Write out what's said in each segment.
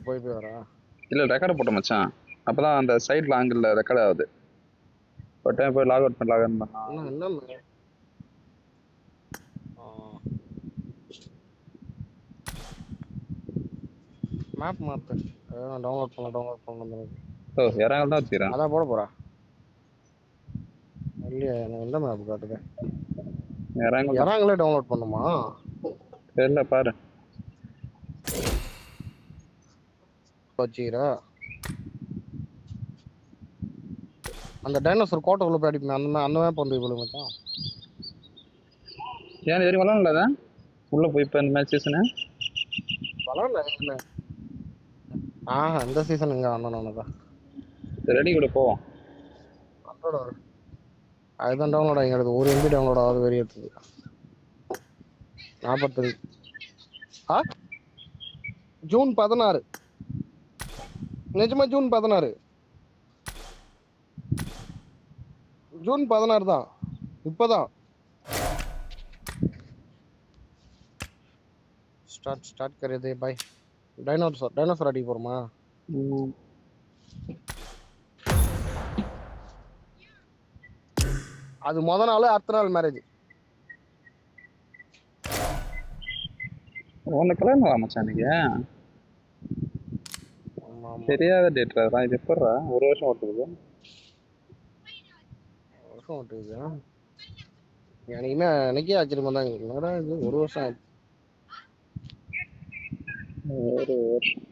போய் வரா இல்ல ரெக்கார்ட் போட்ட மச்சான். அப்பதான் அந்த சைடுல ஆங்கிள் ரெக்கார்ட் ஆகுது. ஒரு டைம் போய் லாக் அவுட் பண்ண என்ன மேப் மாத்து டவுன்லோட் பண்ண ஓ இறங்கல் தான் வச்சுக்கிறேன். அதான் போட போறா இல்லையா எனக்கு எந்த மேப் காட்டுது இறங்களே டவுன்லோட் பண்ணுமா தெரியல பாரு வச்சுக்கிறா அந்த டைனோசர் கோட்டைக்குள்ள போய் அடிப்பேன் அந்த மேப் வந்து இவ்வளவு மச்சான் ஏன் இது வரைக்கும் விளாட்ல உள்ள போய் இப்போ இந்த மேட்ச் சீசனு விளாட்ல இந்த சீசன் இங்க வந்தோம் ரெடி கூட போவோம் அதுதான் டவுன்லோட் ஆகிடுது 1 MB டவுன்லோட் ஆகுது வெறி எடுத்தது 40 ஜூன் 16 நிஜமா ஜூன் 16 தான் இப்பதான் ஸ்டார்ட் கரே பாய் டைனோசர் அடிக்க போறோமா அது முத நாள் அடுத்த நாள் மேரேஜ் உன்னை கல்யாணம் மச்சான் நீங்க தெரியாத டேட் அதான் இது எப்படா ஒரு வருஷம் ஓட்டுது எனக்குமே எனக்கே ஆச்சரியமா தான் என்னடா இது ஒரு வருஷம் ஆயிடுச்சு ஒரு வருஷம்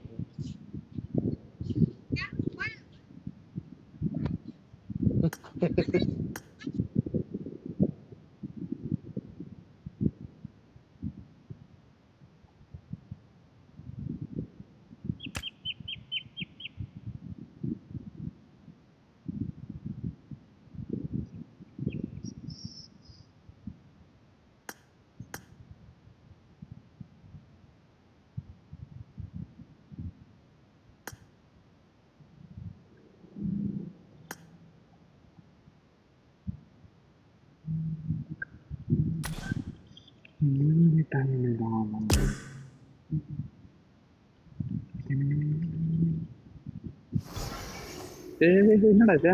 என்னடா இது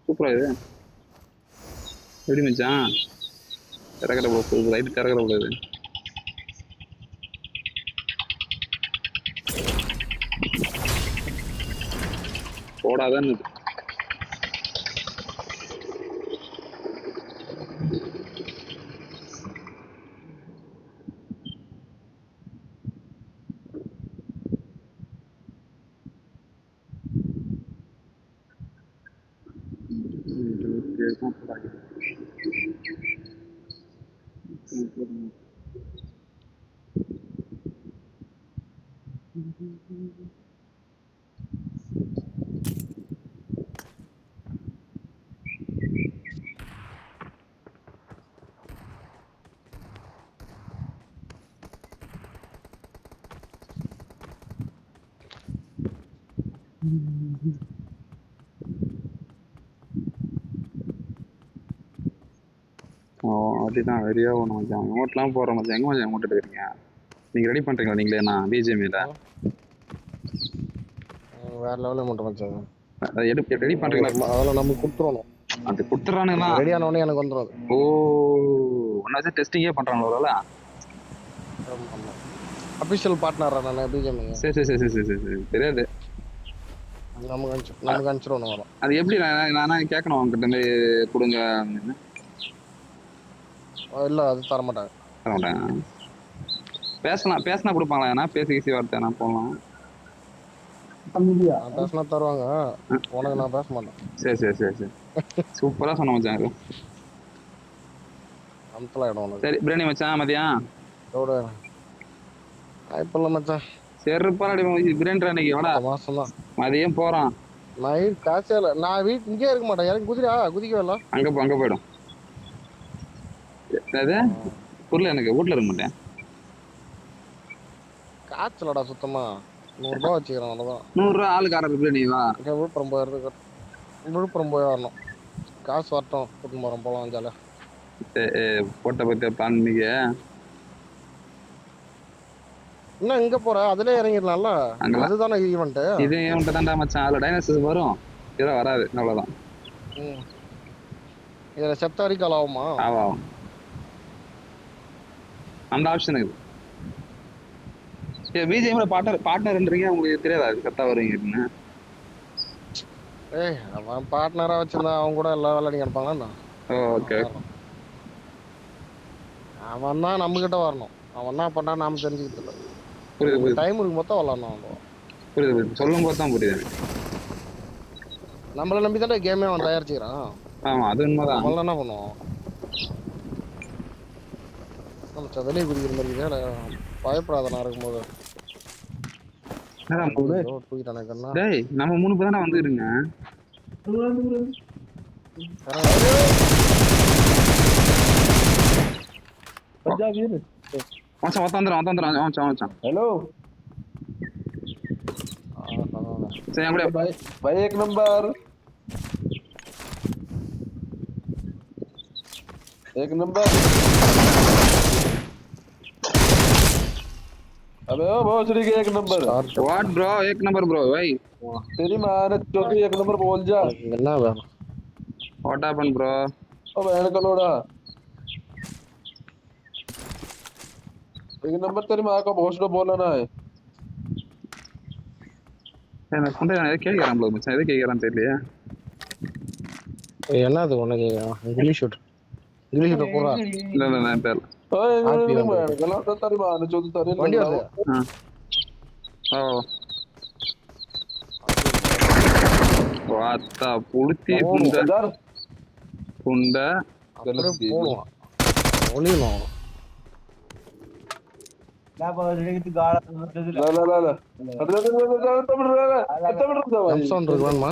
சூப்பரா இது எப்படி மச்சான் திறக்கிற போகுது லைட் திறக்கிற போகுது போடாதான் அப்படிதான் வெறியா ஒன்று மச்சான் நோட்லாம் போடுற மச்சான் எங்க மச்சான் நோட் எடுக்கிறீங்க நீங்க ரெடி பண்றீங்களா நீங்களே நான் பிஜிஎம்ல வேற லெவலில் மட்டும் மச்சான் ரெடி பண்றீங்களா அதெல்லாம் நம்ம கொடுத்துருவோம் அது கொடுத்துறானுங்களா ரெடி ஆன உடனே எனக்கு வந்துடும் ஓ ஒன்னா வச்சு டெஸ்டிங்கே பண்றாங்களா அபிஷியல் பார்ட்னரா நான் பிஜிஎம் சரி சரி சரி சரி சரி சரி தெரியாது நமக்கு அனுப்பிச்சிருவோம் வரும் அது எப்படி நான் கேட்கணும் அவங்ககிட்ட இருந்து கொடுங்க இல்ல அது தர மாட்டாங்க பேசினா கொடுப்பாங்களா ஏன்னா பேசி ஈஸி வார்த்தை நான் போகலாம் பேசினா தருவாங்க உனக்கு நான் பேச மாட்டேன் சரி சரி சரி சரி சூப்பரா சொன்ன மச்சான் சரி பிரியாணி மச்சான் மதியம் இப்பல்ல மச்சான் செருப்பா பிரியாணி அன்னைக்கு எவ்வளோ மாசம் தான் மதியம் போறோம் நான் காசே இல்லை நான் வீட்டு இங்கே இருக்க மாட்டேன் எனக்கு குதிக்க வரலாம் அங்க போயிடும் அது புரியல எனக்கு வீட்டுல இருக்க மாட்டேன் காய்ச்சலடா சுத்தமா 100 ரூபா வச்சுக்கிறேன் அவ்வளவுதான் 100 ரூபா ஆளுக்கு அரை பிரியாணி வா விழுப்புரம் போய் வரணும் காசு வரட்டும் கூட்டின்னு போறோம் போலாம் ஜால போட்ட பத்தி பிளான் பண்ணிக்க இன்னும் எங்க போற அதுலயே இறங்கிடலாம்ல. அங்கெல்லாம் அதுதானே ஈவெண்ட். இது இவன்ட்ட தான்டா மச்சான். அதுல டைனோசர்ஸ் வரும், இதெல்லாம் வராது, அவ்வளவுதான். இதுல செத்த வரைக்கும் ஆகுமா? ஆகும். அந்த ஆப்ஷன் இருக்கு. பிஜிஎம்ல பார்ட்னர்ன்றீங்க, உங்களுக்கு தெரியாதா அது செத்தா வருவீங்கன்னு? ஏய் அவன் பார்ட்னரா வச்சிருந்தா அவன் கூட எல்லா வேலையும் கிடப்பாங்களா? ஓகே. அவன் தான் நம்ம கிட்ட வரணும். அவன் என்ன பண்ணா நாம தெரிஞ்சுக்கிட்டு இல்லை. புரியுது. டைம் இருக்கு மொத்தம் விளாடணும் அவன். புரியுது. சொல்லும் போது தான் புரியுது. நம்மள நம்பி தானே கேமே அவன் தயாரிச்சுக்கிறான். ஆமா, அது உண்மைதான். நம்மள என்ன பண்ணுவோம்? நம்ம வெளியே குடிக்கிற மாதிரி இல்லை. பயப்படாத நான் இருக்கும்போது. டேய் நம்ம 3 பேர் தானே வந்துருங்க. மச்சான் வந்துறான். हेलो சரி அப்படியே भाई भाई एक नंबर अबे ओ भोसड़ी के एक नंबर व्हाट ब्रो, एक नंबर ब्रो भाई. तेरी मां ने चौथी एक नंबर बोल जा. என்ன வேணும்? What happened bro? ओ बहन का लोड़ा एक नंबर तेरी मां का भोसड़ा बोला ना है. நான் சொன்னேன் எதை கேட்கறான் ப்ரோ மச்சான், எதை கேட்கறான்னு தெரியலையே. என்னது உனக்கு இங்கிலீஷ் போறா? இல்ல நான் தெரியல. ओए गला तो तेरी मां ने चौथी तेरी வண்டி வருது. ஓ வாத்தா புளுத்தி புண்ட அப்படியே போடுவான். ஒளியணும். ला ला சவுண்ட் இருக்கு வேணுமா?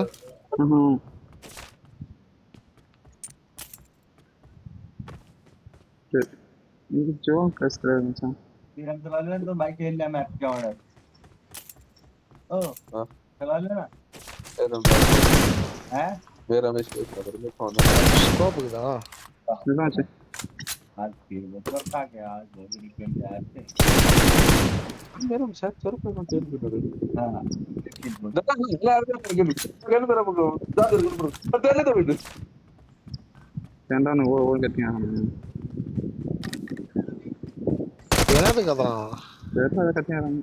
ये जो कस रहा है मचान. फिर हम चला लेना तो बाइक खेल लिया मैप क्या हो रहा है. ओ हाँ चला लेना हैं. मेरा मैच कर मैं फोन ஸ்கோப் இருக்குதா? இதுதான் சே. आज फिर मतलब का क्या आज वो भी गेम यार थे. मेरा शायद 100 रुपए में तेल भी लगे. हां दादा यार कर मेरा बोलो दादा कर तेल तो बिट ஏன்டா நான் ஓ கட்டியான். என்னது கதறான்? வேற கட்டியான்.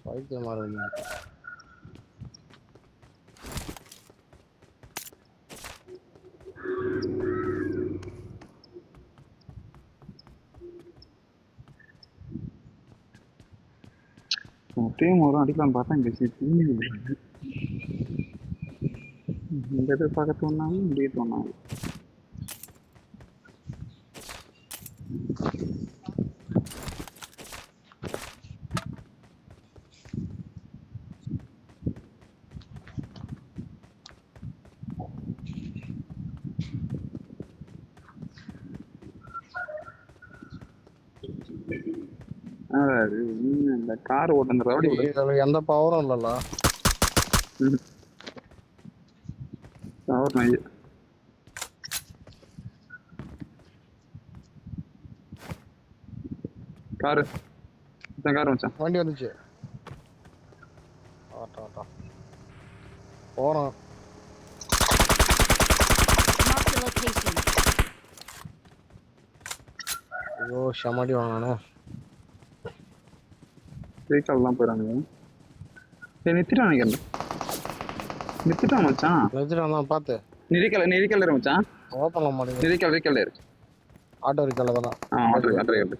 பைத்திய மாறுங்க. டீம் ஒரு அடிக்கலாம் பார்த்தா இங்க இந்த இதை பார்க்க தோணாங்க, இப்படியே தோணாங்க. இந்த கார் ஓட்ட ரவுடி எந்த பவரும் இல்லல்ல. பவர் நாய் காரு கார் வச்சான். வண்டி வந்துச்சு. ஆட்டா போறோம். ஐயோ ஷமாடி வாங்கண்ணே. ரீகால்லாம் போயிடானுங்க. நிறுத்திட்டான் நினைக்கிறேன். நிறுத்திட்டான் மச்சான். நிறுத்திட்டான் தான் பார்த்து. நிரிக்கல் மச்சான். ஓப்பன் பண்ண மாட்டேங்குது. ரீகால் ஆட்டோ ரிக்கால தானே. Auto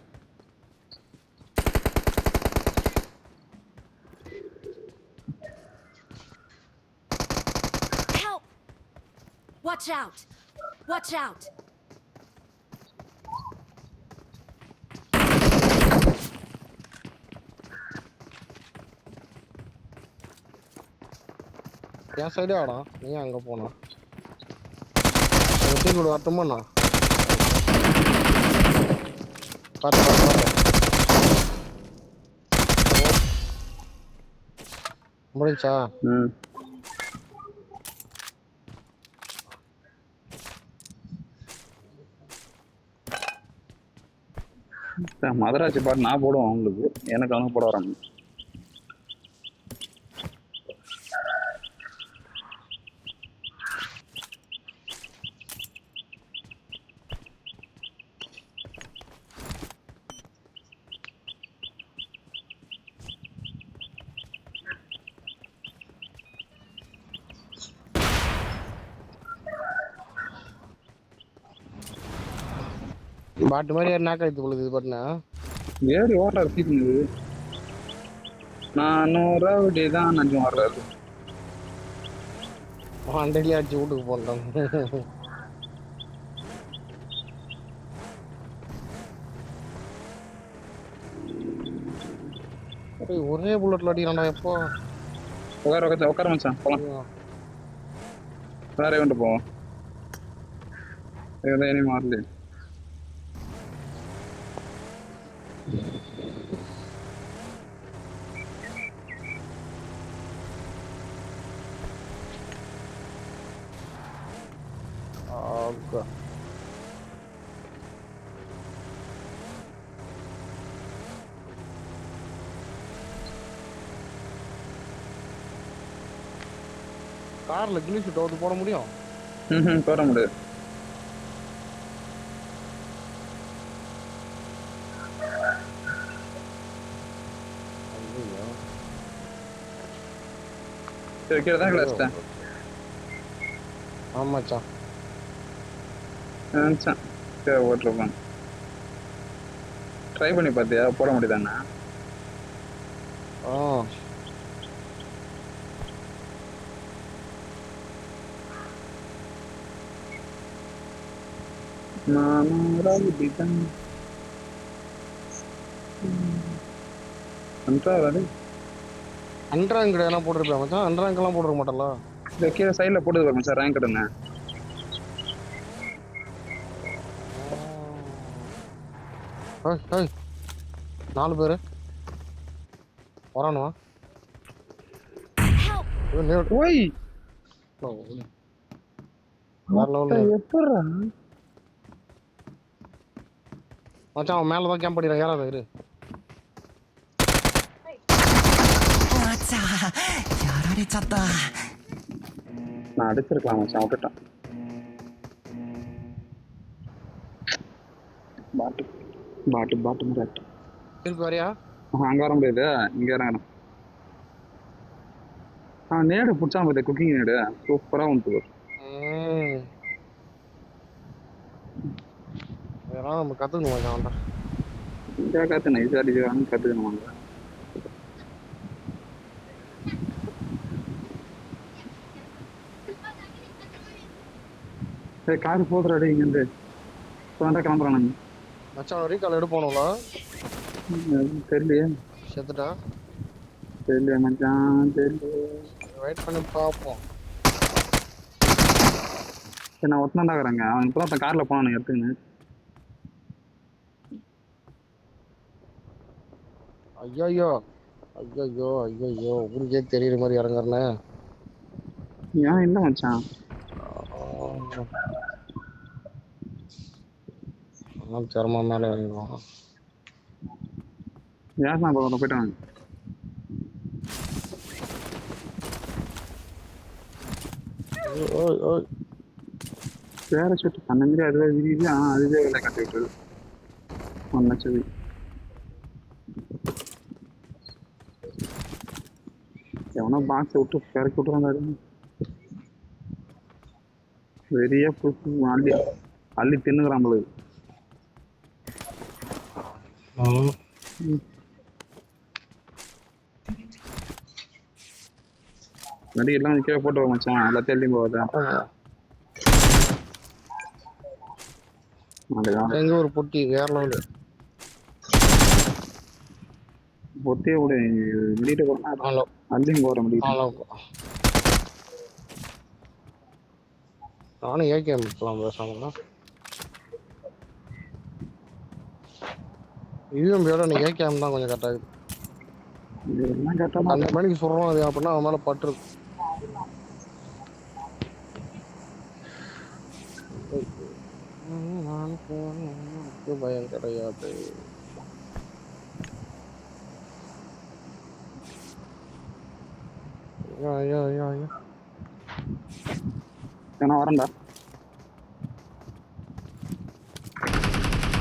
Watch out! Watch out! என் சைடே ஆடா, நீ அங்க போனா ஒட்டி கூட வரட்டுமாண்ணா? பார்த்து முடிஞ்சா? மதுராட்சி பாட்டு நான் போடுவேன் அவங்களுக்கு, எனக்கு அவனுக்கு போட வராங்க. பாட்டு மாதிரி யாரும் நாக்க எடுத்து பொழுது இது பாட்டுனா ஏறி ஓடுறாரு சீக்கிரம். நானும் ரவுடி தான் நஞ்சு ஓடுறாரு. அண்டையிலே அடிச்சு வீட்டுக்கு போட்டான். ஒரே புல்லட்ல அடிக்கிறான்டா எப்போ. உட்கார மச்சான் போலாம். வேற எவன்ட்டு போவோம். இனி மாறல. கார்ல கிளி ஷூட் அவுட் போட முடியும்? போட முடியாது. சரி கீழே தான் கிளாஸ்ட்டேன். ஆமாச்சான் நினச்சேன் சரி ஓட்டிருப்பான். ட்ரை பண்ணி பார்த்தியா போட முடியுதாண்ணா? நானும் ரவுடி தான். அண்ட்ராங்க் எல்லாம் போட்டிருப்பேன் மச்சான். அண்ட்ராங்க் எல்லாம் போட்டிருக்க மாட்டல. இந்த கீழே சைடில் போட்டு பாருங்க சார் ரேங்க் எடுங்க. ஏய் 4 பேரு வரானுவா. ஓய் வேற லெவல் எப்பறா மச்சான். அவன் மேல தான் கேம்ப் பண்ணிடுறான். யாராவது இரு. நான் அடிச்சிருக்கலாம் மச்சான், விட்டுட்டான். பாட்டு பாட்டு பாட்டு மாதிரி திருப்பி வரியா? அங்க வர முடியாது, இங்க இறங்கணும். நேடு பிடிச்சாம பார்த்தியா குக்கிங் நேடு சூப்பரா வந்து நம்ம கத்துக்கணும் மச்சான். கத்துனேன் ஈஸியா அடிச்சு கத்துக்கணும். காரு போதுறாடி இங்கிருந்து கிளம்புறான். மச்சான் ரீகால் எடுப்போம்ல. தெரியலையே. செத்துட்டா தெரியல மச்சான், தெரியல. வெயிட் பண்ணி பார்ப்போம். சரி நான் ஒத்தனாண்டாக்குறேங்க. அவன் இப்பதான் கார்ல போனானு எடுத்துக்கின்னு. ஐயோ ஐயோ ஐயோ ஊருக்கே தெரியுற மாதிரி இறங்குறனே. ஏன் இல்லை மச்சான்? சிரமமா மேலே இறங்குவோம். ஏன் நான் போயிட்டாங்க. வேற சுட்டு பண்ண மாதிரி அதுவே விரியுது. அதுவே வேலை கட்டி விட்டுருது. ஒன்னச்சது எவனோ பாக்ஸை விட்டு இறக்கி விட்டுறாங்க. வெறியா புதுசு அள்ளி அள்ளி தின்னுக்கிறான் போல. நடிகெல்லாம் கீழே போட்டு மச்சான், எல்லாத்தையும் எழுதி போகாத. எங்க ஒரு பொட்டி வேற லெவலு. பொட்டியை விட வெளியிட்டு போனா அள்ளியும் போற முடியும். நானும் ஏகேஎம் இருக்கலாம் பேசாம. யூஎம்பியோட நீ ஏகேஎம் தான் கொஞ்சம் கரெக்டாக இருக்குது. அந்த மணிக்கு சொல்றோம் அது அப்படின்னா அவன் மேல பட்டுருக்கு. பயம் கிடையாது. ஐயோ ஐயோ ஐயோ நான் வரேன்டா.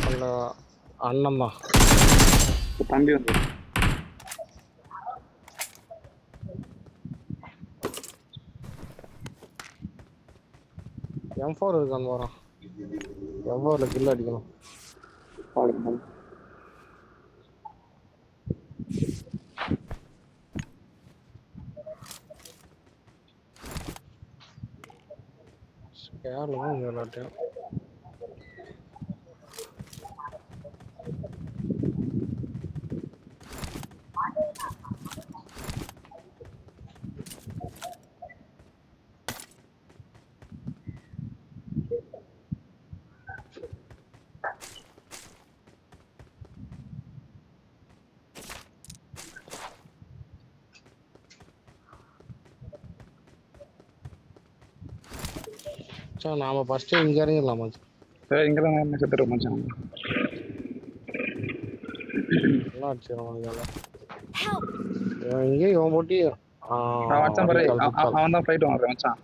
அந்த அண்ணன் தான். தம்பி வந்து M4 இருக்கான்னு வரான். M4ல கில் அடிக்கணும். பாருங்க. ஸ்கேர்ல தான் இங்க விளையாட்டேன். சரி நாம ஃபர்ஸ்ட் இங்க இறங்கிடலாம் மச்சான். இங்கதான் என்ன செத்துட்டு மச்சான். நல்லா அடிச்சிடலாம் இதால. Help! இங்கே இவன் போட்டி மச்சான் பாரு, அவன் தான் ஃபைட் வாங்குறான் மச்சான்.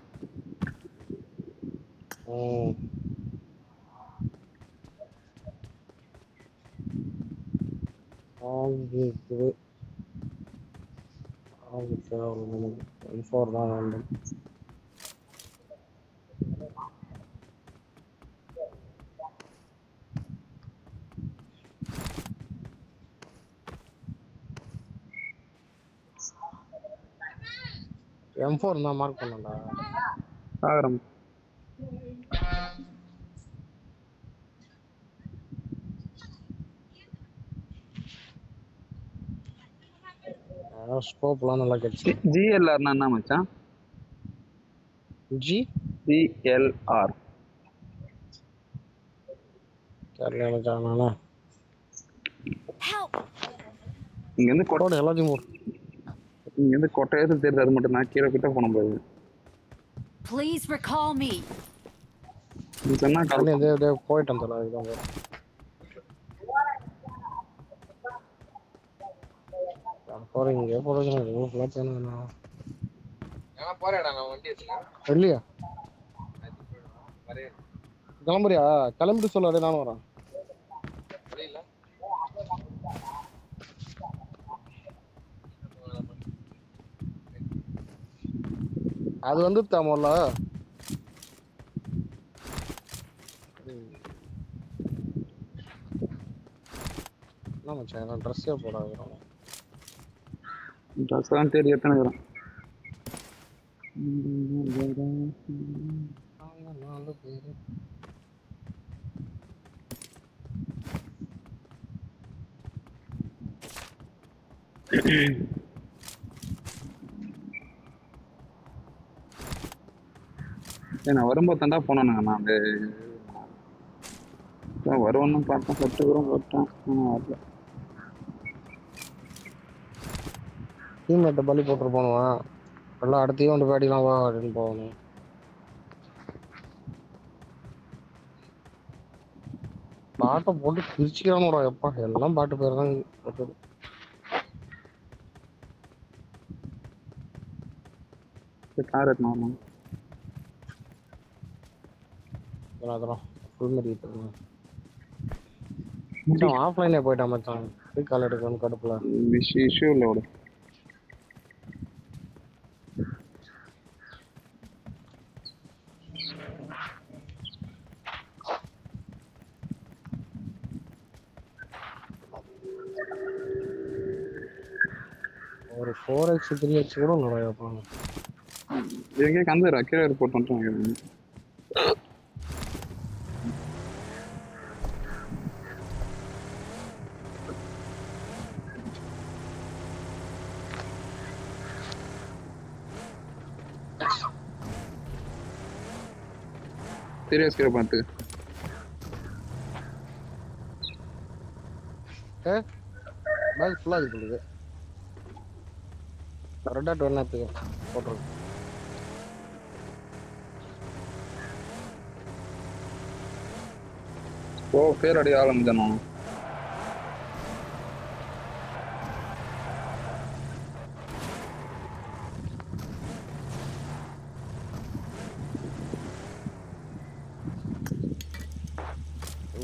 M4 தான் வேண்டும். M4 தான் மார்க் பண்ணடா. ஆகறம். ஸ்கோப்லாம் நல்லா கிடைச்சு. GLRனா என்ன மச்சான்? GLR தெரியல மச்சான் நானே. Help! இங்க இருந்து கோட் எல்லாத்தையும் இங்க இருந்து கொட்டையது தெரியுது, அது மட்டும் நான் கீழே கிட்ட போன போது. Please recall me. நீ சொன்னா கண்ணே இதே போயிட்டு வந்தல இதுதான் வரும். போறீங்க போறீங்க ரூஃப்ல போறேனா? நான் போறேடா, நான் வண்டி எடுத்துறேன். இல்லையா? வரேன். கிளம்புறியா? கிளம்பிட்டு சொல்லாதே நானும் வரேன். இல்ல அது வந்து தாமல்ல. என்ன மச்சான் நான் ட்ரெஸ்ஸே போடாதீங்க. ட்ரெஸ் தான் தேடி எடுத்துனுக்குறேன். நாலு பேரு நான் வரும்போது தாண்டா போனானுங்க. நான் அந்த வருவோன்னு பார்த்தேன், சட்டு கூட போட்டேன். வரல. டீம்மேட்டை பலி போட்டு போனுவான். எல்லாம் அடுத்தையும் வந்து பேடிலாம் வா அப்படின்னு போகணும். பாட்டை போட்டு பிரிச்சுக்கிறானோடா எப்பா. எல்லாம் பாட்டு பேர் தான் போட்டு. கார் எடுத்துன்னு அதெல்லாம் ஃபுல் மெடிக்கிட்டு ஆஃப்லைனே போயிட்டான் மச்சான். போய் கால் எடுக்கணும் கடுப்புல. இஷ்யூ இல்லை விட. ஒரு 4x 3x கூட நிறைய வைப்பாங்க. எங்கே கந்து கீழே ரிப்போர்ட் பண்ணிட்டு சீரியஸ் கீழே பார்த்து பேக் ஃபுல்லாக இது பண்ணுது. ரெட் டாட் வேணா போட்டுருக்கு. ஓ பேர் அடி ஆரம்பிச்சானோ.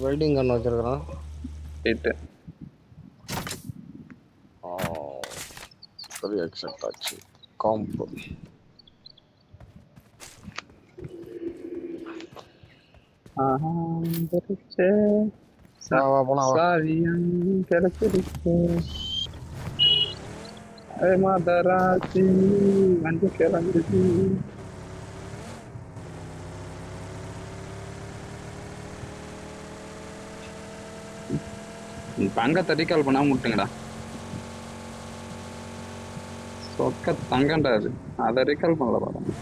வெல்டிங் கன் வச்சிருக்கிறேன். ரைட்டு. சரி அக்செப்ட் ஆச்சு. காம்போ கிடைச்சே. வா வா போலாம் வா. சாரியம் கிடைச்சிருச்சு. மதராசி வந்து கிளம்பிடுச்சு. தங்கத்தை ரீகால் பண்ணாம விட்டுங்கடா. சொக்க தங்கண்டா அது. அதை ரீகால் பண்ணல பாருங்க.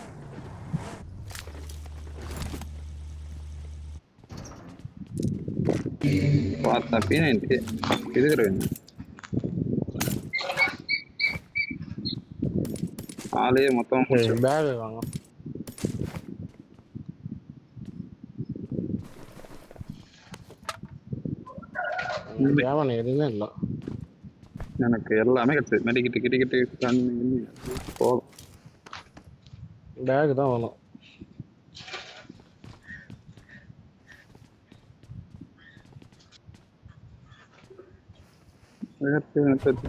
பார்த்தா P90 இதுக்கு ஆளே மொத்தம் பேக் வாங்க. தேவன் எதுவுமே இல்லை. எனக்கு எல்லாமே கிடைச்சது. மெடிக்கிட்டு கிட்டிக்கிட்டு கண்ணு போதும். பேக் தான் வேணும்.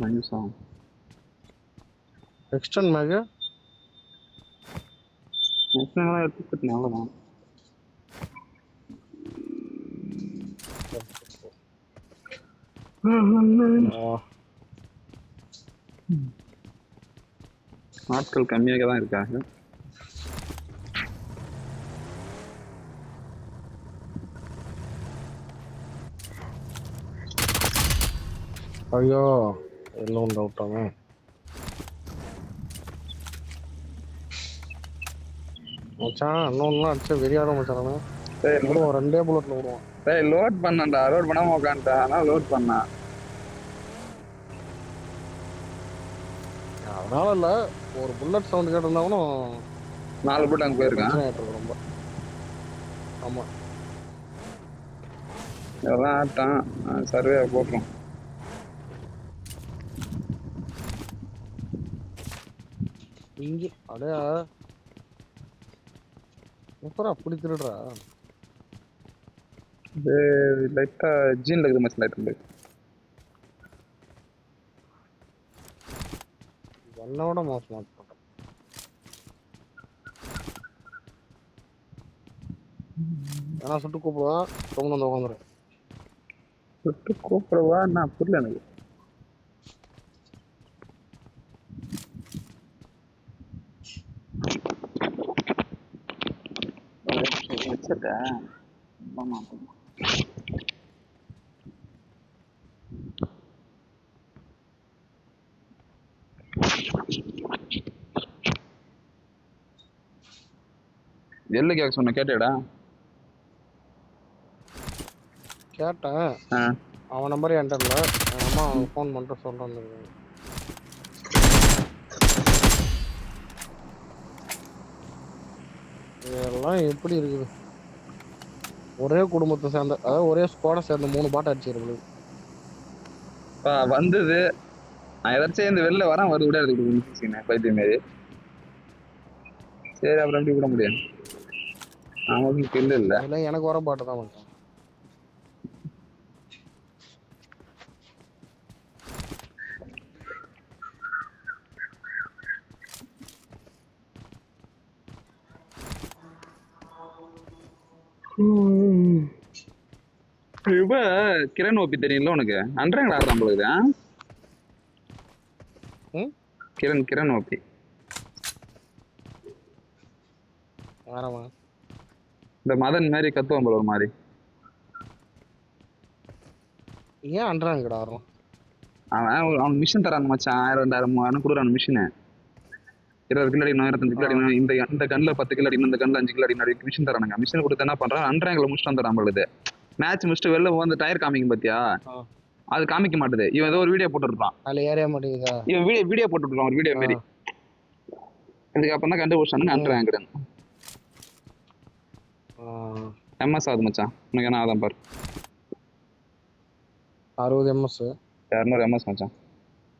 நிமிஷம் எக்ஸ்டன் மேக் எடுத்துக்கிட்டு அவ்வளோதான். ஆட்கள் கம்மியாக தான் இருக்காங்க. ஐயோ எல்லாம் டவுட்டாங்க. மச்சான் இன்னொன்னுலாம் அடிச்சா வெறியாட மச்சான். விடுவோம் 2 புல்லட்ல விடுவோம். லோட் பண்ணா லோட் பண்ணாம உட்காந்துட்டா. ஆனால் லோட் பண்ணா அதனால இல்ல, ஒரு புல்லட் சவுண்ட் கேட்டிருந்தாலும் 4 புல்லட் அங்கே போயிருக்கான். ரொம்ப. ஆமா இதெல்லாம் ஆட்டான். சர்வே போட்டுரும். இங்கே அடையா எப்பரா அப்படி திருடுறா. இது லைட்டா ஜீன்ல இருக்குது மச்சான். லைட் இருக்கு. என்னோட மோசமா போட்டேன். ஏன்னா சுட்டு கூப்பிடுவா ரொம்ப வந்து உட்காந்துரு. சுட்டு கூப்பிடவா? நான் புரியல எனக்கு. எல்லு கேட்க சொன்ன கேட்டேடா? கேட்டேன். அவன் நம்பர் என்கிட்ட இல்லை. என் அம்மா அவனுக்கு ஃபோன் பண்ணிட்டு சொல்கிறேன். இதெல்லாம் எப்படி இருக்குது? ஒரே குடும்பத்தை சேர்ந்த, அதாவது ஒரே ஸ்குவாடை சேர்ந்த 3 பாட்டை அடிச்சிருக்கு வந்தது. நான் எதாச்சும் இந்த வெளில வரேன் வருது விட எடுத்துக்கிட்டு பைத்தியம் மாரி. சரி அப்புறம் எப்படி விட முடியும்? அவங்களுக்கு கில்லு இல்லை. இல்லை எனக்கு வர பாட்டு தான் பண்ணுறேன். இப்ப கிரண் ஓபி தெரியும்ல உனக்கு? அன்றாங்க ஆடுறான் போகுது. கிரண் ஓபி இந்த மதன் மாதிரி கத்துவான் போல ஒரு மாதிரி. ஏன் அன்றாங்கடா ஆடுறான்? அவன் மிஷின் தரான் மச்சான். 1000 2000 3000 கொடுறான் மிஷினு. 20 கிலோ அடிக்கணும், 25 கிலோ அடிக்கணும், இந்த கண்ணில் 10 கிலோ அடிக்கணும், இந்த கண்ணில் 5 கிலோ அடிக்கணும் மிஷின் தரானுங்க. மிஷின் கொடுத்து என்ன பண்றான்? அன்றாங்களை முடிச்சுட்டு வந்துடுறான் பொழுது. மேட்ச் முடிச்சுட்டு வெளில வந்து டயர் காமிக்கும் பாத்தியா? அது காமிக்க மாட்டுது. இவன் ஏதோ ஒரு வீடியோ போட்டுருப்பான். அதுல ஏறிய மாட்டேங்குதா? இவன் வீடியோ போட்டுருப்பான் ஒரு வீடியோ மாரி. இதுக்கப்புறம் தான் கண்டுபிடிச்சானுங்க அன்றாங்க. MS ஆகுது மச்சான். உனக்கு என்ன ஆகுதான் பாரு. 60 MS 200 MS மச்சான்.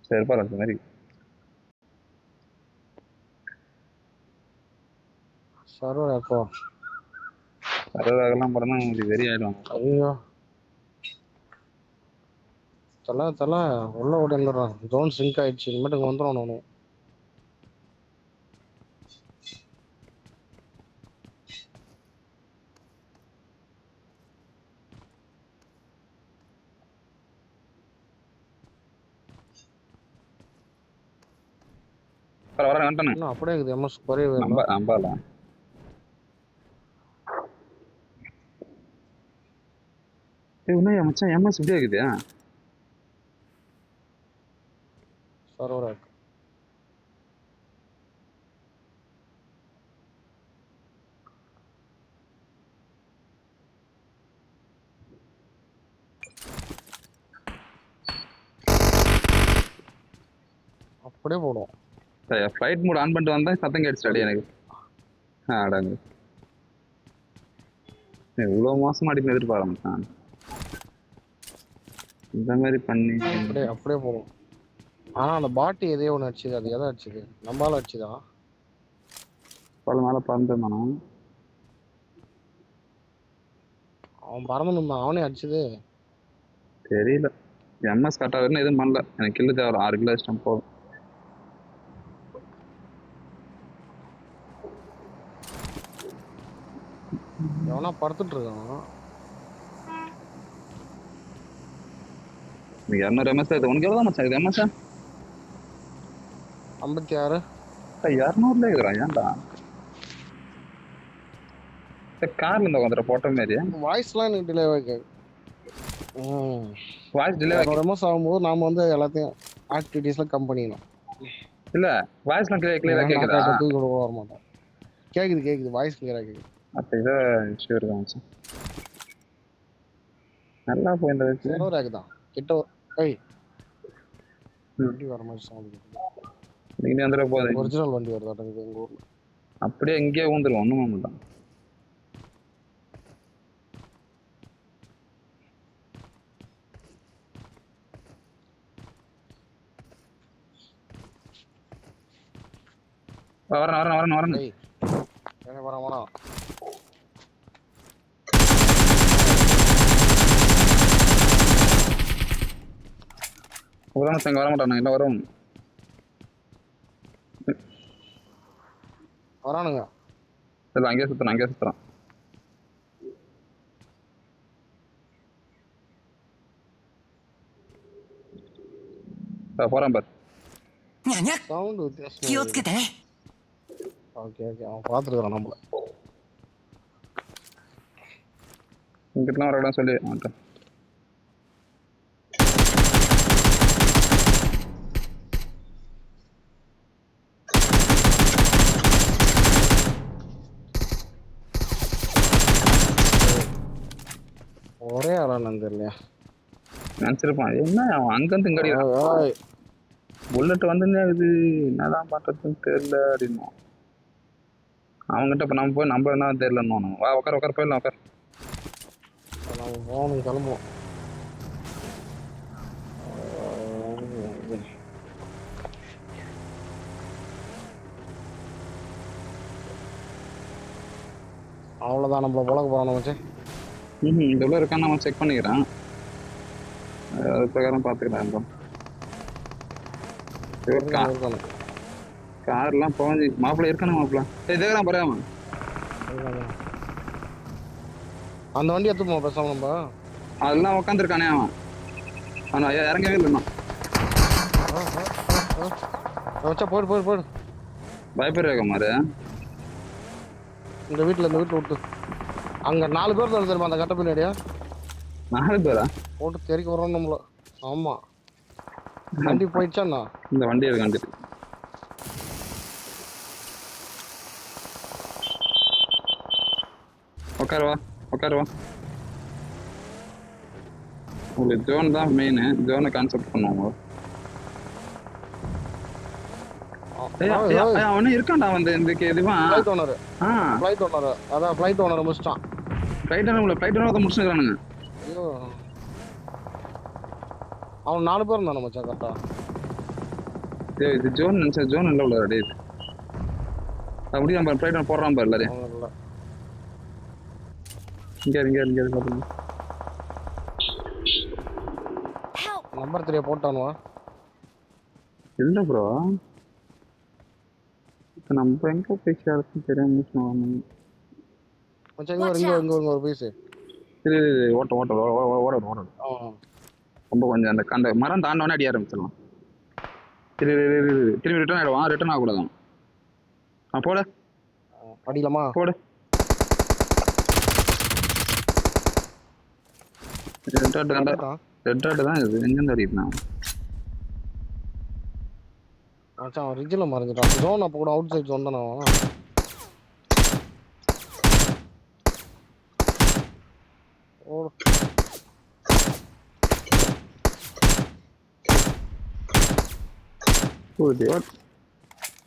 சரி பாரு அது மாதிரி. சர்வர் எப்போ? சர்வர் ஆகலாம் போறேன்னா உங்களுக்கு வெறி ஆயிடுவாங்க. ஐயோ தல உள்ள ஓடிடுறான். ஜோன் சிங்க் ஆயிடுச்சு. இனிமேட்டுக்கு வந்துடும் நானும். வர வந்துட்டானே இன்னும் அப்படியே இருக்குது. எம்எஸ் குறையவே இல்லை. நம்பல இன்னும் மச்சான் எம்எஸ் இப்படியே இருக்குதா சர்வரா இருக்கு. அப்படியே போடுவோம். ஃப்ளைட் மோட் ஆன் பண்ணிட்டு வந்தா சத்தம் கேட்டுச்சு எனக்கு. அடங்கு இவ்வளவு மோசமா அடிக்கணும் எதிர்பார்க்க மாட்டான். இந்த மாதிரி பண்ணி அப்படியே போடுவோம். ஆனா அந்த பாட்டி எதையோ ஒன்று அடிச்சுது. அது எதை அடிச்சுது? நம்மளால அடிச்சுதான். பல மேல பறந்துருந்தானா அவன் பறந்து நின்றான். அவனே அடிச்சுது தெரியல. எம்எஸ் கரெக்டாக எதுவும் பண்ணல. எனக்கு கில்லு தேவை 6 கிலோ இஷ்டம் போதும். எவனா படுத்துட்டு இருக்கான். 200 எம்எஸ் உனக்கு எவ்வளோ தான் மச்சான் இது எம்எஸ் 56. 200ல இருக்கிறான் ஏன்டா கார்ல இருந்து வந்துடுற போட்ட மாதிரி வாய்ஸ்லாம் எனக்கு டிலே ஆகுது. வாய்ஸ் டிலே ரெமோஸ் ஆகும்போது நாம வந்து எல்லாத்தையும் ஆக்டிவிட்டீஸ்ல கம் பண்ணிக்கணும். இல்ல வாய்ஸ்லாம் கிளியரா கேக்குதா? தூக்கி கூட வர மாட்டேன். கேக்குது வாய்ஸ் கிளியரா கேக்குது. அப்ப இதை இஷ்யூ இருக்கா மச்சான். நல்லா போயிருந்தது சர்வர் ஆகுதான் கிட்ட. ஏய் வண்டி வர மாதிரி சவுண்ட் கேக்குது. நீங்க வந்துட போகுது. ஒரிஜினல் வண்டி வருதாட்டங்குது எங்க ஊர்ல. அப்படியே எங்கேயே ஊந்துருவோம் ஒண்ணுமே மாட்டான். வரேன். ஏய் வரேன். வர மாட்டானு இல்லை வரும் வரானுங்க. இல்லை அங்கேயே சுத்துறான். போறான் பார். சவுண்ட் வித்தியாசம். ஓகே அவன் பார்த்துருக்கான் நம்மள. இங்கிட்டலாம் வர இடம் சொல்லி மாட்டேன். ஒரே ஆளான்னு தெரியலையா நினைச்சிருப்பான். என்ன அவன் அங்கிருந்து இங்கடி புல்லட் வந்து இது என்னதான் பண்றதுன்னு தெரியல அப்படின்னா அவங்ககிட்ட இப்ப நம்ம போய் நம்ம என்ன தெரியலன்னு வா உட்கார போயிடலாம் உட்கார். நம்ம போகணும் கிளம்புவோம். அவ்வளோதான் நம்மள பழக்க போகிறோம் நம்ம. இந்த உள்ள இருக்கான்னு நம்ம செக் பண்ணிக்கிறேன். அது பிரகாரம் பார்த்துக்கிறேன். கார்லாம் போஞ்சி மாப்பிள்ள இருக்கானு மாப்பிள்ள இதெல்லாம் பரவாம அந்த வண்டி எடுத்துப்போம் பேசாம நம்ம. அதெல்லாம் உட்காந்துருக்கானே அவன் இறங்கவே இல்லைண்ணா. வச்சா போயிடு பயப்படுறாங்க மாதிரி இந்த வீட்டில் விட்டு அங்கே 4 பேர் தான் தெரியுமா அந்த கட்ட பின்னாடியா? 4 பேரா போட்டு தெறிக்க வரோம் நம்மள. ஆமாம் வண்டி போயிடுச்சாண்ணா. இந்த வண்டி இருக்கு வந்துட்டு உட்காருவா உங்களுக்கு ஜோன் தான் மெயின். ஜோனை கான்செப்ட் பண்ணுவாங்க. அவனே இருக்கான்டா வந்து இந்த இதுவான் ஃப்ளைட் ஓனர். அதான் ஃப்ளைட் ஓனர் முடிச்சிட்டான். ஃப்ளைட் ஓனர் முடிச்சுக்கிறானுங்க. ஐயோ அவன் 4 பேர் இருந்தானே மச்சான் கரெக்டா. இது ஜோன் நினைச்சா ஜோன் இல்லை உள்ள ரெடி. அப்படியே நம்ம ஃப்ளைட் ஓனர் போடுறான் பாரு எல்லாரையும். இங்க நம்ம நம்பர் 3 போட்டானுவா இல்ல ப்ரோ இப்போ நம்ம எங்க போய் சேர்த்து தெரியாம சொன்னாங்க மச்சான் இங்க ஒரு பீஸ் சரி ஓட ரொம்ப கொஞ்சம் அந்த மரம் தாண்டவனே அடிய ஆரம்பிச்சிடலாம் சரி திரும்பி ரிட்டர்ன் ஆகிடுவான் ரிட்டர்ன் ஆகக்கூடாதான் போட அடிக்கலாமா போடு ரெட் டாட் தான் இது எங்கேருந்து அடிக்கிறான் மச்சான் ரிஜில் மறைஞ்சிட்டான் ஜோன் அப்போ கூட அவுட் சைட் ஜோன் தானே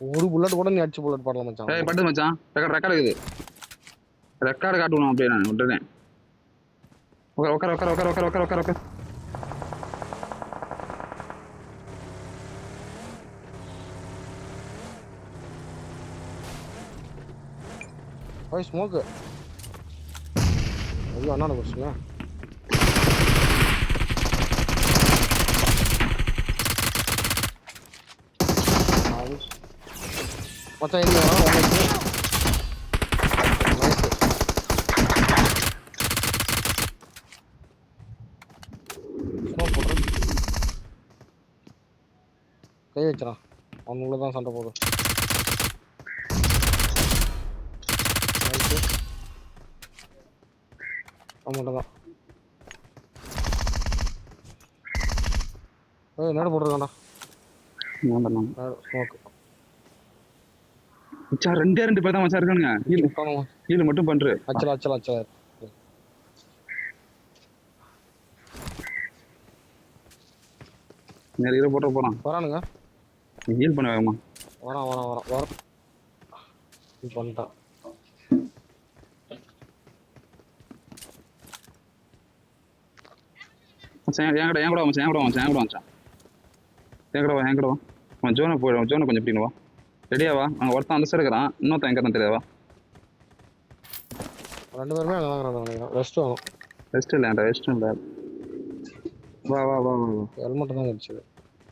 ஒரு புல்லட் கூட நீ அடிச்சு புல்லட் போடலாம் மச்சான் ஏய் பட்டு மச்சான் ரெக்கார்ட் இருக்குது ரெக்கார்டு காட்டணும் அப்படியே நான் விட்டுறேன் உட்கார ஓய் ஸ்மோக் ஐயோ அண்ணா கொஸ்டின் மச்சான் இல்ல உனக்கு கை வச்சிடான் அவனுக்குள்ள தான் சண்டை போடும் அவன்கிட்ட தான் நேரம் போட்டுருக்காண்டா ஸ்மோக் மச்சான் ரெண்டு பேர் தான் மச்சான் இருக்கானுங்க ஹீல் மட்டும் பண்று அச்சல நிறைய போட்டு போறான் வரானுங்க ஹீல் பண்ண வேகமா வரான் ஹீல் பண்ணிட்டான் மச்சான் என் கூட மச்சான் ஜோனை போயிடும் ஜோனை கொஞ்சம் பிடிக்கணுவா ரெடியாவா அங்கே ஒருத்தன் அந்த சைடு இருக்கிறான் இன்னொருத்தன் எங்கே தான் தெரியாவா ரெண்டு பேருமே அங்கே தான் நினைக்கிறேன் ரெஸ்ட் ஆகும் ரெஸ்ட் இல்லை வா ஹெல்மெட் தான் கிடைச்சது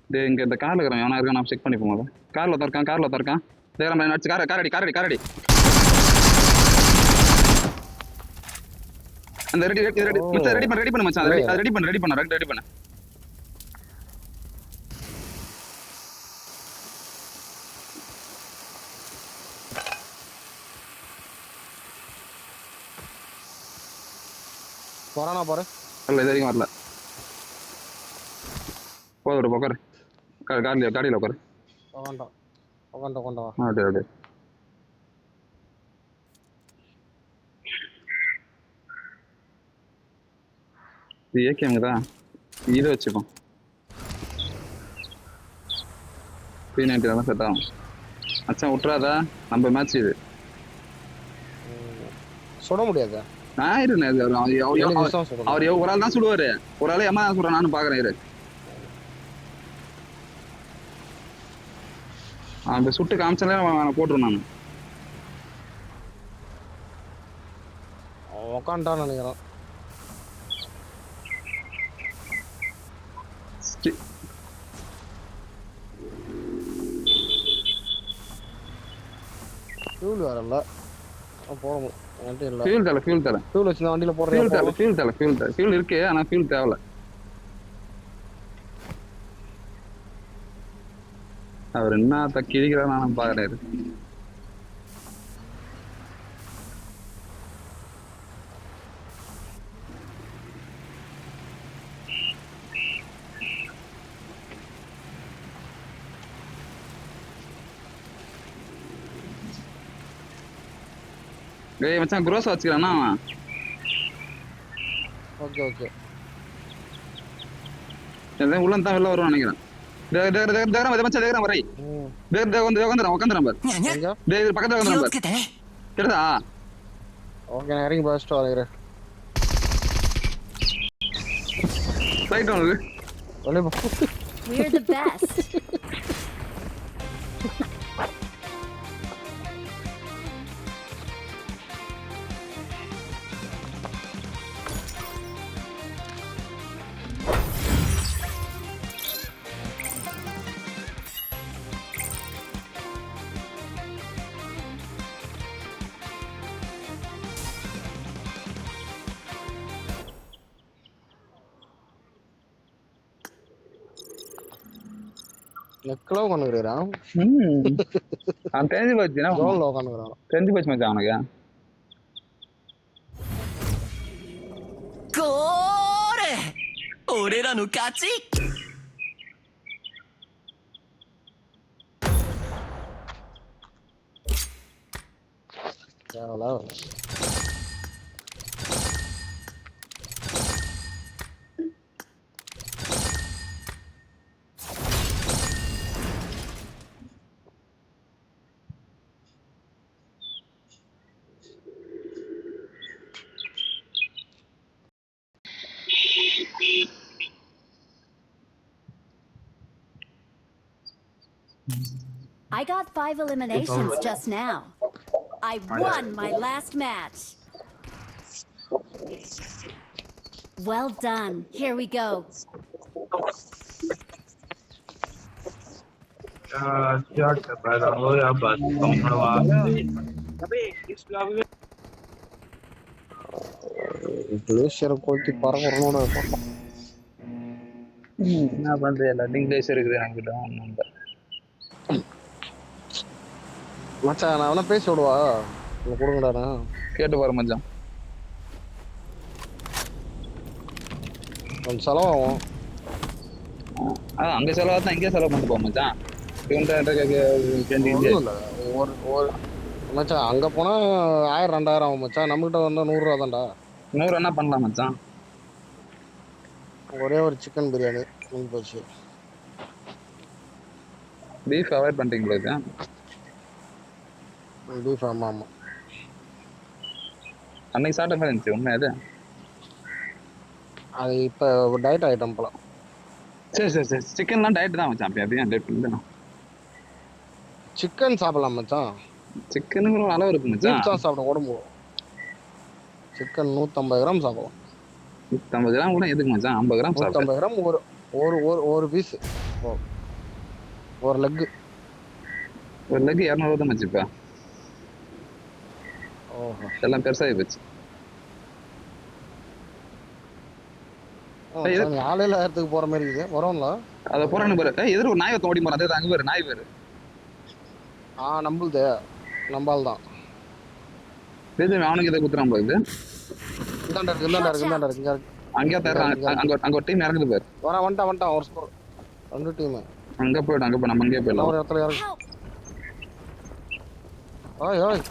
டே இங்கே இந்த காரில் இருக்கிறான் எவனா இருக்கா நான் செக் பண்ணி போங்க காரில் தரக்கான் தேரம் அடிச்சு காரடி அந்த ரெடி பண்ணு மச்சான் ரெடி பண்ணு வரானா பாரு இல்ல இது வரைக்கும் வரல போதும் உட்காரு காடியில் உட்காரு உக்காண்டா அப்படியே இது ஏகேமுங்க தான் இதை வச்சுப்போம் P90 தான் செட் ஆகும் மச்சான் விட்டுறாதா நம்ம மேட்ச் இது சுட முடியாது அவர் ஒரு ஆள் தான் சுடுவாரு ஒரு ஆள் ஏமா சொல்றேன் நானும் பாக்குறேன் இரு அந்த சுட்டு காமிச்சாலே போட்டுருவேன் நான் உக்காண்டான்னு நினைக்கிறேன் ஃபியூல் வரல போகணும் ஃபியூல் தர ஃபியூல் வச்சு வண்டியில போடுறேன் ஃபியூல் இருக்கு ஆனா ஃபியூல் தேவையில்ல அவர் என்ன கிழிக்கிறார் நான் பாக்குறாரு ஏய் மச்சான் குரோஸ் வச்சுக்கிறானா அவன் ஓகே எல்லாம் உள்ள தான் வெளில வருவான் நினைக்கிறேன் மச்சான் வரை உட்காந்துறான் பாரு பக்கத்துல உட்காந்துறான் பாரு தெரியுதா ஓகே நான் இறங்கி பஸ்ட் வரேன் ரைட் ஒன்று வெளியே போ We're the best. நெக்கில் உட்காந்துக்கிறான். அவன் தெரிஞ்சு போச்சுன்னா ஜோனில் உட்காந்துக்கிறான். தெரிஞ்சு போச்சு மச்சான் அவனுக்கு. ゴール俺らの勝ち தேவையில்ல. I got 5 eliminations just now. I won my last match. Well done. Here we go. क्या कर रहा हो यार बात कमरवा अबे इस लॉबी में கிளேஷியரை கொளுத்தி பறக்கணும்னு இருக்கும். என்ன பண்றது எல்லாத்தையும் கிளேஸ் இருக்குது என்கிட்ட. ஒன்றும் இல்லை மச்சான் நான் வேணா பேசி விடுவா கொடுங்கடாண்ணா. கேட்டு பாரு மச்சான். கொஞ்சம் செலவாகும். அங்கே செலவாக தான் இங்கே செலவு பண்ணிட்டு போக மச்சான். ஒரு மச்சான் அங்கே போனால் 1000-2000 ஆகும் மச்சான். நம்மகிட்ட வந்தால் 100 ரூபா தான்டா. 100 என்ன பண்ணலாம் மச்சான்? ஒரே ஒரு சிக்கன் பிரியாணி முடிஞ்சு போச்சு. பீஃப் அவாய்ட் பண்ணிட்டீங்களா? பீஃப் ஆமாம் ஆமாம். அன்னைக்கு சாப்பிட்ட மாதிரி இருந்துச்சு உண்மை அது. அது இப்போ டயட் ஐட்டம் போல. சரி சரி சரி சிக்கன்லாம் டயட் தான் மச்சான். அப்படி அப்படியே டயட் பண்ணி சிக்கன் சாப்பிடலாம் மச்சான். சிக்கனுங்கிற ஒரு அளவு இருக்கு மச்சான். தான் சாப்பிடும் உடம்பு. சிக்கன் 150 கிராம் சாப்பிடலாம். 150 கிராம் கூட எதுக்கு மச்சான்? 50 கிராம் 150 கிராம் ஒரு ஒரு ஒரு ஒரு பீஸ். ஒரு லெக். ஒரு லெக் 200 தான் மச்சு. இப்போ ஓஹோ எல்லாம் பெருசாகி போச்சு. ஆலையில இடத்துக்கு போற மாதிரி இருக்குது. வரோம்ல அதை போறானு பாரு. எதிர ஒரு நாய் ஒருத்தன் ஓடி போறான். அதே அங்கே பாரு நாய் பேரு. நம்மளுது நம்பால் தான். அவனுக்கு இதை குத்துறான் போகுது. இந்தாண்டா இருக்கு இந்தாண்டா இருக்கு இந்தாண்டா இருக்கு. அங்கே தர்றான். அங்கே ஒரு டீம் இறங்குது பாரு. வந்துட்டான் ஒரு ஸ்கோர் 2 டீம். அங்கே போயிடும். அங்கே போய் நம்ம அங்கேயே போயிடலாம். ஒரு இடத்துல இறங்கு. ஓய் ஓய்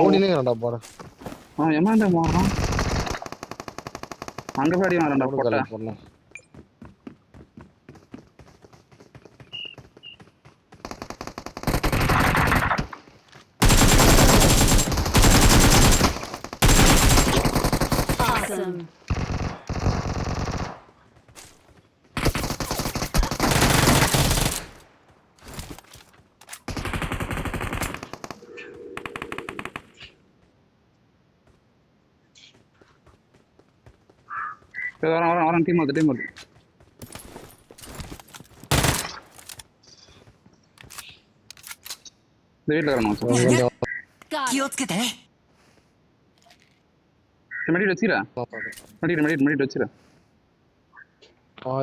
ஓடினே வரடா போற. எமாண்ட போறான். அங்க பாடி வரடா போடா. Awesome. வரான் டீம் வருது. இந்த வீட்டில் வரணும். 気をつけてね மெடிட் வச்சுக்கிறா. மெடிட் வச்சுக்கிறா.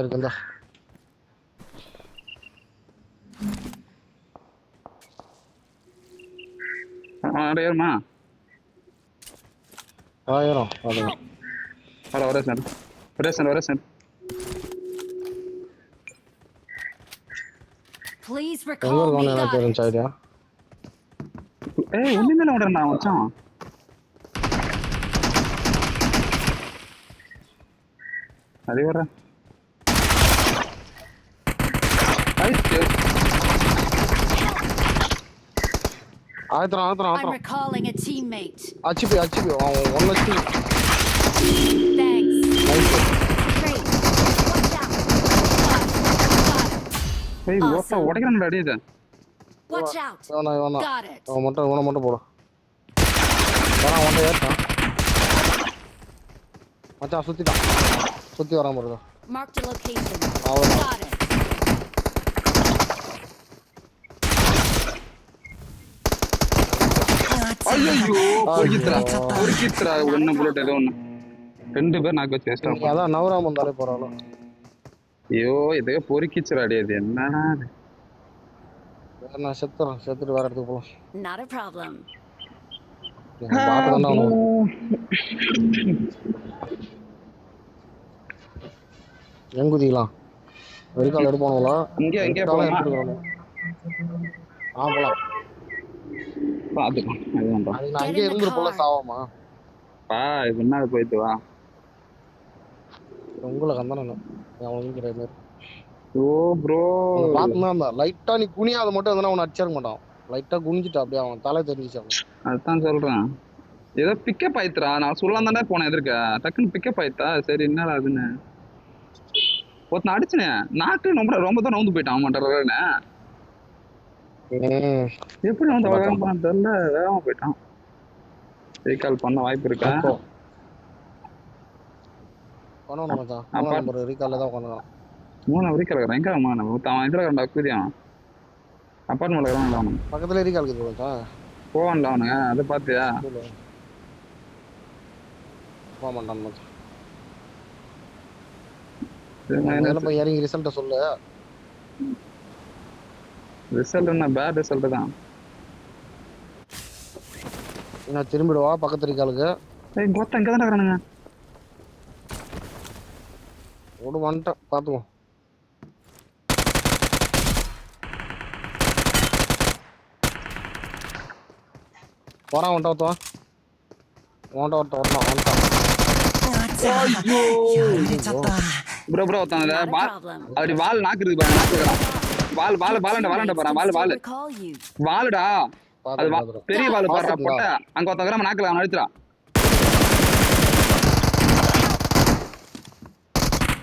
இருக்குந்தா. ஏறுமா? ஏறும். வர சார். வர sir. Please recall me, guys. Idea. ஏய் ஒண்ணுமே ஓடுறா மச்சான். அதே வர. I'm recalling a teammate. அச்சிபி 1 லட்சம். Thanks. Great. Watch out. ஏய் ஓட்ட உடைக்கறேன்டா டேய். Watch out! இவனா Got it. அவன் மட்டும் இவனை மட்டும் போடும் வரான் ஒன்றை ஏற்றான் மச்சான் சுற்றி வரான் பாருங்க Marked a location. அவ்வளோதான் Got it. ஐயோ பொறுக்கித்துறா ஒண்ணு புல்லட் ஏதோ ஒண்ணு 2 பேர் நாக்கு வச்சு வேஸ்டா நீங்க அதான் நவராம இருந்தாலே போறாலும் ஐயோ இதே பொறுக்கிச்சுடா அடி அது என்னடா நான் செத்துட்டு வேற இடத்துக்கு போலாம் Not a problem. பாட்டு தானே எங்குதிக்கலாம் வெறிக்கால் எடுப்பானுங்களா இங்கே போலாம் போலாம் பாத்துக்கலாம் அதுதான்ப்பா அது நான் அங்கே இருந்து போல சாவாமா இது என்ன போயிட்டு வா உங்களை கந்தானே அவனுங்கிற மாதிரி ஓ ப்ரோ பார்த்துதான் இருந்தா லைட்டா நீ குனியாத மட்டும் எதனா அவனை அடிச்சிருக்க மாட்டான் லைட்டா குனிஞ்சிட்டு அப்படியே அவன் தலை தெரிஞ்சிச்சு அவன் அதுதான் சொல்றேன் ஏதோ பிக்கப் ஆயித்துறா நான் சொல்லலாம் தானே போனேன் எதிர்க்க டக்குன்னு பிக்கப் ஆயித்தா சரி என்னடா அதுன்னு ஒருத்தன் அடிச்சுனே நாட்டு ரொம்ப தான் நவுந்து போயிட்டான் மாட்டேறேன்னு எப்படி வந்து வேகமா தெரியல வேகமா போயிட்டான் ரீகால் பண்ண வாய்ப்பு இருக்கா பண்ணணும் மச்சான் ரீகால்ல தான் பண்ணலாம் 3 ரீகால் இருக்கிறேன் எங்க அவன் இதுல கண்டா கூதியான் அப்பார்ட்மெண்ட்ல இருக்கிறான் அவன் பக்கத்துல ரீகால் இருக்குது மச்சான் போவான்ல அவனுங்க அதை பார்த்தியா போக மாட்டான் மச்சான் என்ன இறங்கி ரிசல்ட்ட சொல்லு ரிசல்ட் என்ன பேட் ரிசல்ட் தான் நான் திரும்பிடுவா பக்கத்து ரீகாலுக்கு ஏய் கோத்தா இங்க தான் இருக்கறானுங்க ஓடு வந்துட்டேன் பாத்துவோம் வரான் வந்துட்டான் ப்ரோ ஒருத்தன் அப்படி வால் நாக்குறது பாரு வால் பாரு வாலுடா அது பெரிய வால் பாடுறா போட்ட அங்க ஒருத்தன் கிராம நாக்குல அவன் அடிச்சுடா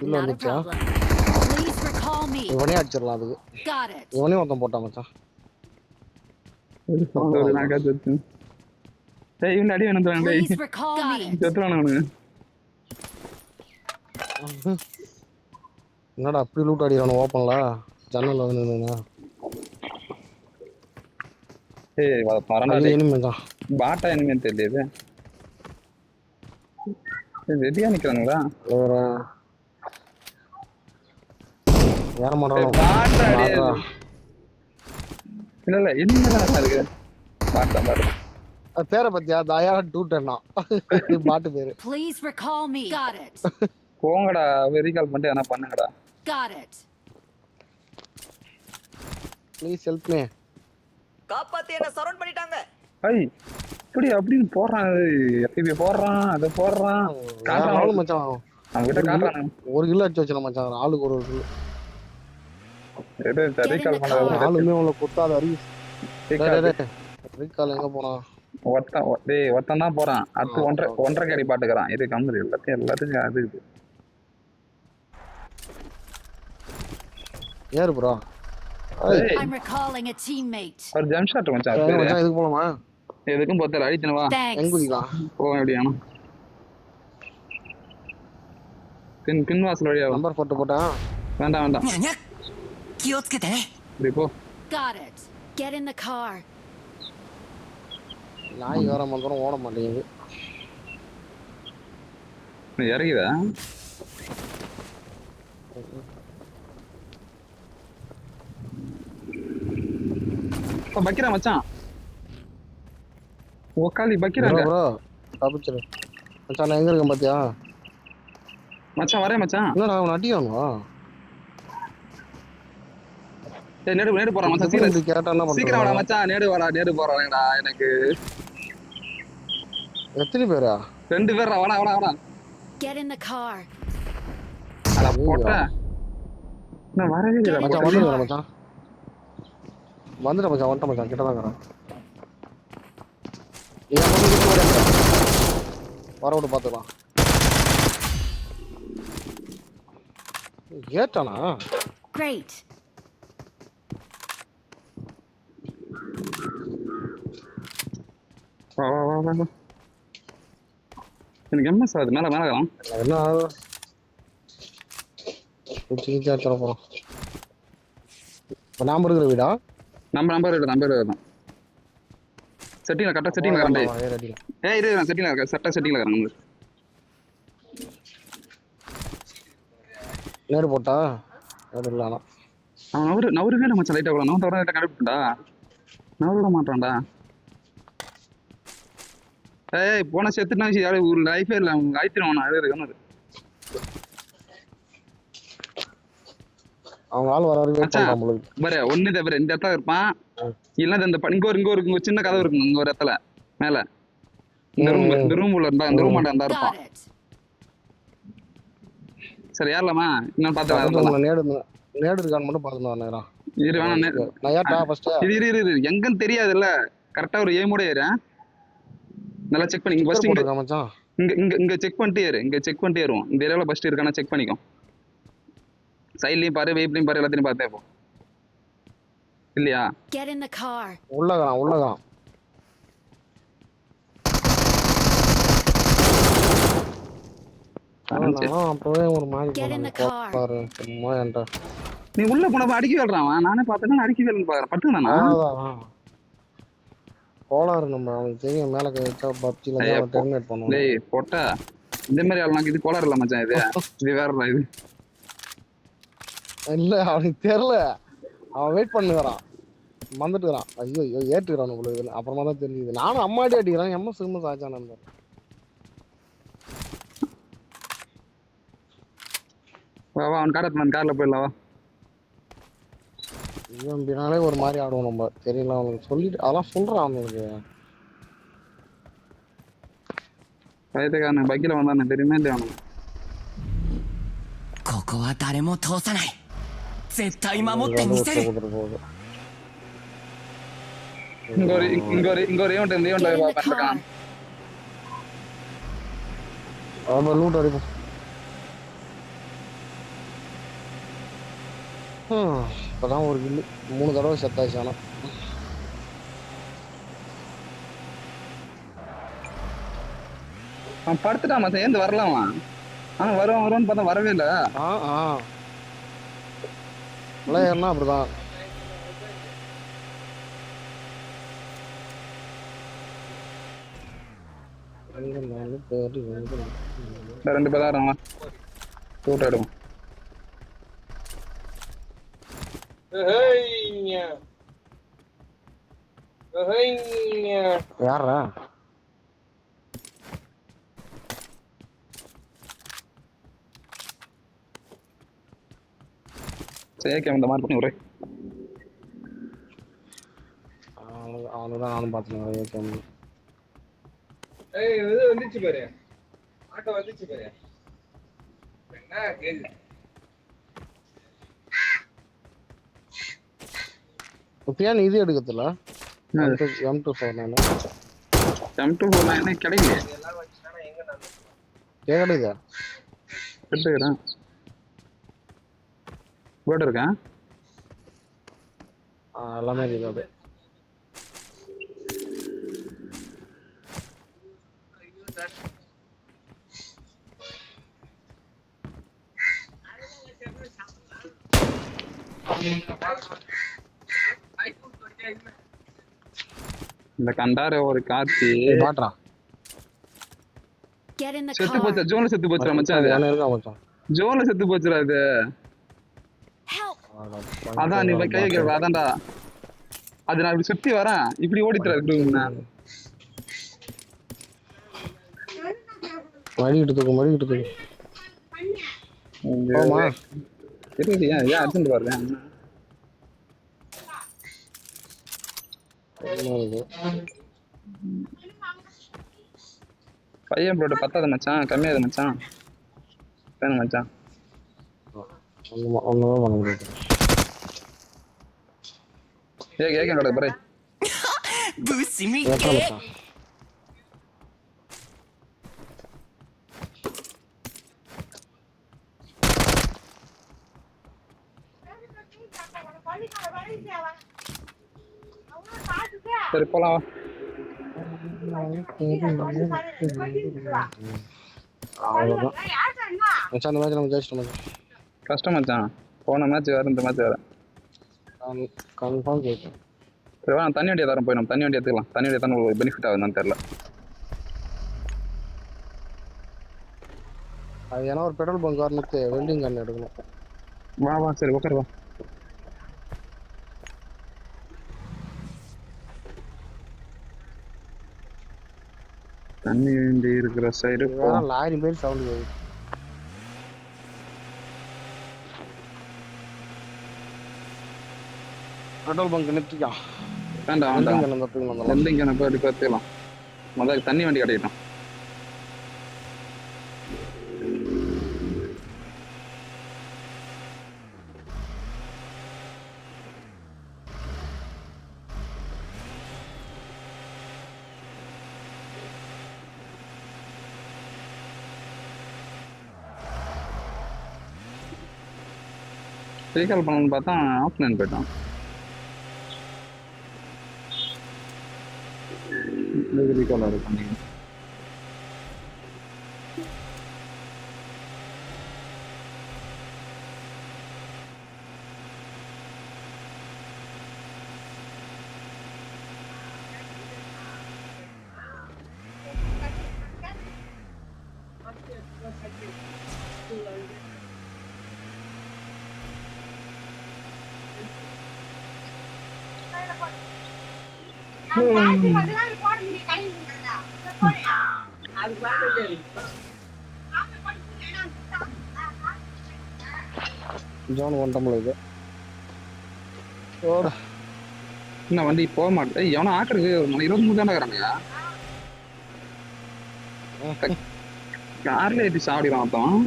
இல்ல வந்துச்சா Please recall me. இவனே அடிச்சிடலாம் அதுக்கு Got it. இவனே ஒருத்தன் போட்டான் மச்சான் இவன் அடி வேணும் Please recall me. செத்துறானு அவனுங்க என்னடா அப்படி லூட் அடிக்கிறானு ஓப்பன்ல ஜன்னல் வந்து நின்னுங்க ஏய் பரண்டா எனிமே தான் பாட்டா எனிமே தெரியல ரெடியா நிக்கிறானுங்களா ஒரு யார மாட்டானோ பாட்டா இல்ல எனிமே தான் இருக்கு பாட்டா பாரு அது பேரை பத்தியா தயா டூட்டர்னா பாட்டு பேரு Please recall me. Got it. போங்கடா ரீகால் பண்ணிட்டு என்ன பண்ணுங்கடா Got it. Please help me காப்பாத்தி என்ன சரவுண்ட் பண்ணிட்டாங்க ஐய் இப்படி அப்படின்னு போடுறான் எப்பயுமே போடுறான் அதை போடுறான் ஆளு மச்சான் அவங்க கிட்ட காட்டுறான் ஒரு கிலோ அடிச்சு வச்சல மச்சான் ஆளுக்கு ஒரு கிலோ ரீகால் பண்ண ஆளுமே உள்ள குத்தாத ரீகால் எங்க போனா ஒருத்தன் தான் போறான் அடுத்து ஒன்றரை கேடி பாட்டுக்கிறான் இது கம்பெனி எல்லாத்துக்கும் அது இது ஏறு bro I'm recalling a teammate. ஒரு ஜம்ப் ஷாட் மச்சான் மச்சான் இதுக்கு போலாமா எதுக்கும் போத்தல அடிச்சனவா Thanks. எங்க குதிக்கலாம் போவேன் எப்படியானு பின் வாசல் வழியா நம்பர் போட்டேன் வேண்டாம் にゃにゃ気をつけてね இப்படி போ Got it. Get in the car. நாய் வேற மந்திரம் ஓட மாட்டேங்குது இறங்கிதா பக்கிரா மச்சான் உக்காலி பக்கிராங்க ப்ரோ தப்பிச்சிரு மச்சான் நான் எங்க இருக்கேன் பாத்தியா மச்சான் வரேன் மச்சான் என்னடா அவன் அடியானுவா ஏய் நேடு போறான் மச்சான் சீக்கிரம் கேட்டா என்ன சீக்கிரம் வாடா பண்றான் மச்சான் நேடு போறானேடா எனக்கு எத்தனை பேரா 2 பேர் வாடா Get in the car. அட போட்ட நான் வரவே இல்ல மச்சான் வந்துடுறேன் மச்சான் வந்துட்ட மச்சான் கிட்ட தான் இருக்கறேன் வர விட்டு பாத்துக்கலாம் ஏட்டானா Great. வா வா வா வா வா. எனக்கு எம்எஸ் ஆகுது மேல மேல இருக்கலாம். என்ன ஆகும் குச்சி ஆச்சுட போறோம். இப்போ நாம இருக்கிற வீடா நம்பர் தான் செட்டிங்ல கரெக்டா செட்டிங்ல கரண்டே. அடிக்கலாம். இரு நான் செட்டிங்ல இருக்கேன். செட்டா செட்டிங்ல இருக்கேன். நேரு போட்டா நேரு இல்லைனா அவன் நவருவே இல்லை மச்சான். லைட்டா கூட நவன் லைட்டா கண்டுபிட்டா நவர மாட்டான்டா. போன செத்துனா ஒரு லைஃபே இல்லை. அவங்க ஆயித்திரம் அழுது அவங்க ஆள் வர வரைக்கும் மச்சான். நம்மளுக்கு பாரு ஒண்ணு தவிர இந்த இடத்துல இருப்பான். இல்ல இந்த இங்க ஒரு சின்ன கதவு இருக்கும் இங்க ஒரு இடத்துல மேல இந்த ரூம் உள்ள இருந்தா இந்த ரூம் இருந்தா Got இருப்பான். it. சரி ஏறலாமா? இன்னும் பாத்து நேடு இருக்கான்னு மட்டும் பார்த்துட்டு வரேன். இரு வேணாம். நான் ஏட்டா ஃபர்ஸ்ட் இரு எங்கன்னு தெரியாதுல்ல. கரெக்டா ஒரு எய்மோட ஏறு. நல்லா செக் பண்ணி ஃபர்ஸ்ட் மச்சான். இங்க செக் பண்ணிட்டு ஏறு. இங்க செக் பண்ணிட்டு ஏறுவோம். இந்த ஏரியால ஃபர்ஸ்ட் இருக்கானா செக் பண்ணிக்கோ. சைட்லயும் பாரு வெயிப்லயும் பாரு எல்லாத்தையும் பார்த்தே போ. இல்லையா? Get in the car. உள்ளதான் அப்பவே ஒரு Get in the மாதிரி car. பாரு சும்மா என்கிட்ட நீ உள்ள போனப்ப அடிக்க வேடுறான். நானே பார்த்தேன்னா அடிக்க வேலுன்னு பாக்குறேன். பட்டுனா கோளாறு நம்ம அவனுக்கு தெரியும். மேல கை வச்சா பப்ஜில தான் டெர்மினேட் பண்ணுவோம். டேய் போட்டா இந்த மாதிரி ஆளுனாக்கு இது கோளாறு இல்ல மச்சான். இது வேறடா இது. இல்ல அவனுக்கு தெரியல. அவன் வெயிட் பண்ணுறான் வந்துட்டுறான். ஐயோ ஏற்றுக்கிறான் உங்களுக்கு. அப்புறமா தான் தெரியுது. நானும் அம்மாடி அடிக்கிறான். எம்எஸ் ஆச்சான வா அவன் கார்ல போயிடலாம் வா. பின்னாலே ஒரு மாதிரி ஆடுவோம் நம்ம. தெரியல அவனுக்கு சொல்லிட்டு அதெல்லாம் சொல்றான் அவனுக்கு. பயத்துக்காரன் பைக்கில் வந்தானே தெரியுமே இல்லையா அவனுக்கு. ここは誰も通さない。絶対守ってみせる。 இங்க ஒரு ஈவென்ட் இந்த Get in the event car. பண்ணிருக்கான். அவன் லூட் அடிப்போம். இப்பதான் ஒரு கில்லு 3 தடவை செத்தாச்சு. ஆனா அவன் படுத்துட்டான் மச்சான். ஏந்து வரலாம் அவன். ஆனா வருவான்னு பார்த்தா வரவே இல்லை. பிள்ளையர்னா அப்படிதான். ரெண்டு பேர் தான் கூட்ட எடுக்கும். யாரா சரி இந்த மாதிரி பண்ணி விட்றேன். அவனுதான் நானும் பார்த்துருக்கேன். வந்துச்சு பாரு. ஆட்டோ வந்துச்சு பாரு. என்ன கேள்வி? இப்பயான் இது எடுக்கத்துல M249 கிடைக்கல. கேக்குதா? எடுத்துக்கிறேன். போட்டு இருக்கேன். எல்லாமே இருக்குது. இந்த கண்டார ஒரு காத்தி பாட்றா Get in the செத்து car. போச்சு. ஜோன்ல செத்து போச்சுடா மச்சான். அது யானே இருக்கா மச்சான். ஜோன்ல செத்து போச்சுடா அது. Help. அதான் நீ கை வைக்கிற அதான்டா. அது நான் இப்படி சுத்தி வரேன். இப்படி ஓடிட்டுறா இருக்குங்க. மடிக்கிட்டு தூக்கு. ஆமா தெரியுது. ஏன் அர்ஜென்ட் பாருங்க. பையன் ப்ரோட பத்தாது மச்சான். கம்மியாது மச்சான். வேணும் மச்சான். ஒண்ணுமே பண்ண முடியாது. ஏகேங்கடா பாரு. ブス見 ஏப்பா て மச்சான். சரி போலாம். அவ்வளவுதான் மச்சான். அந்த மேட்ச் நம்ம ஜெயிச்சிட்டோம் மச்சான். கஷ்டம் மச்சான். போன மேட்ச் வேற, இந்த மேட்ச் வேற. கன்ஃபார்ம் ஜெயிச்சோம். சரி வா, தண்ணி வண்டியை தரம் போய் நம்ம தண்ணி வண்டி எடுத்துக்கலாம். தண்ணி வண்டி தான் உங்களுக்கு பெனிஃபிட் ஆகுதுன்னு தெரியல. அது ஏன்னா ஒரு பெட்ரோல் பங்க் வரணுக்கு வெல்டிங் கன் எடுக்கணும். வா வா, சரி உட்காரு வா. தண்ணி வண்டி இருக்கிற சைடு வேற லாரி பேர் சவுண்ட் கேக்குது. பெட்ரோல் பங்க் நிறுத்திக்கா. வேண்டாம் வெல்டிங் வேண்டாம். கன் எடுத்துக்கலாம் முதல்ல. வெல்டிங் கன் போய் எடுத்து எடுத்துக்கலாம். முதல்ல தண்ணி வண்டி கிடைக்கட்டும். ரீகால் பண்ணணும்னு பார்த்தா ஆஃப்லைன் போயிட்டான். ரீகால் அது பண்ணி ஜோன் ஒன்றம்பல இது. ஓட இன்னும் வண்டி போக மாட்டேன். எவனா ஆக்குறதுக்கு 23 தானே இருக்கிறாங்க. கார்ல ஏற்றி சாப்பிடுறான் அர்த்தம்.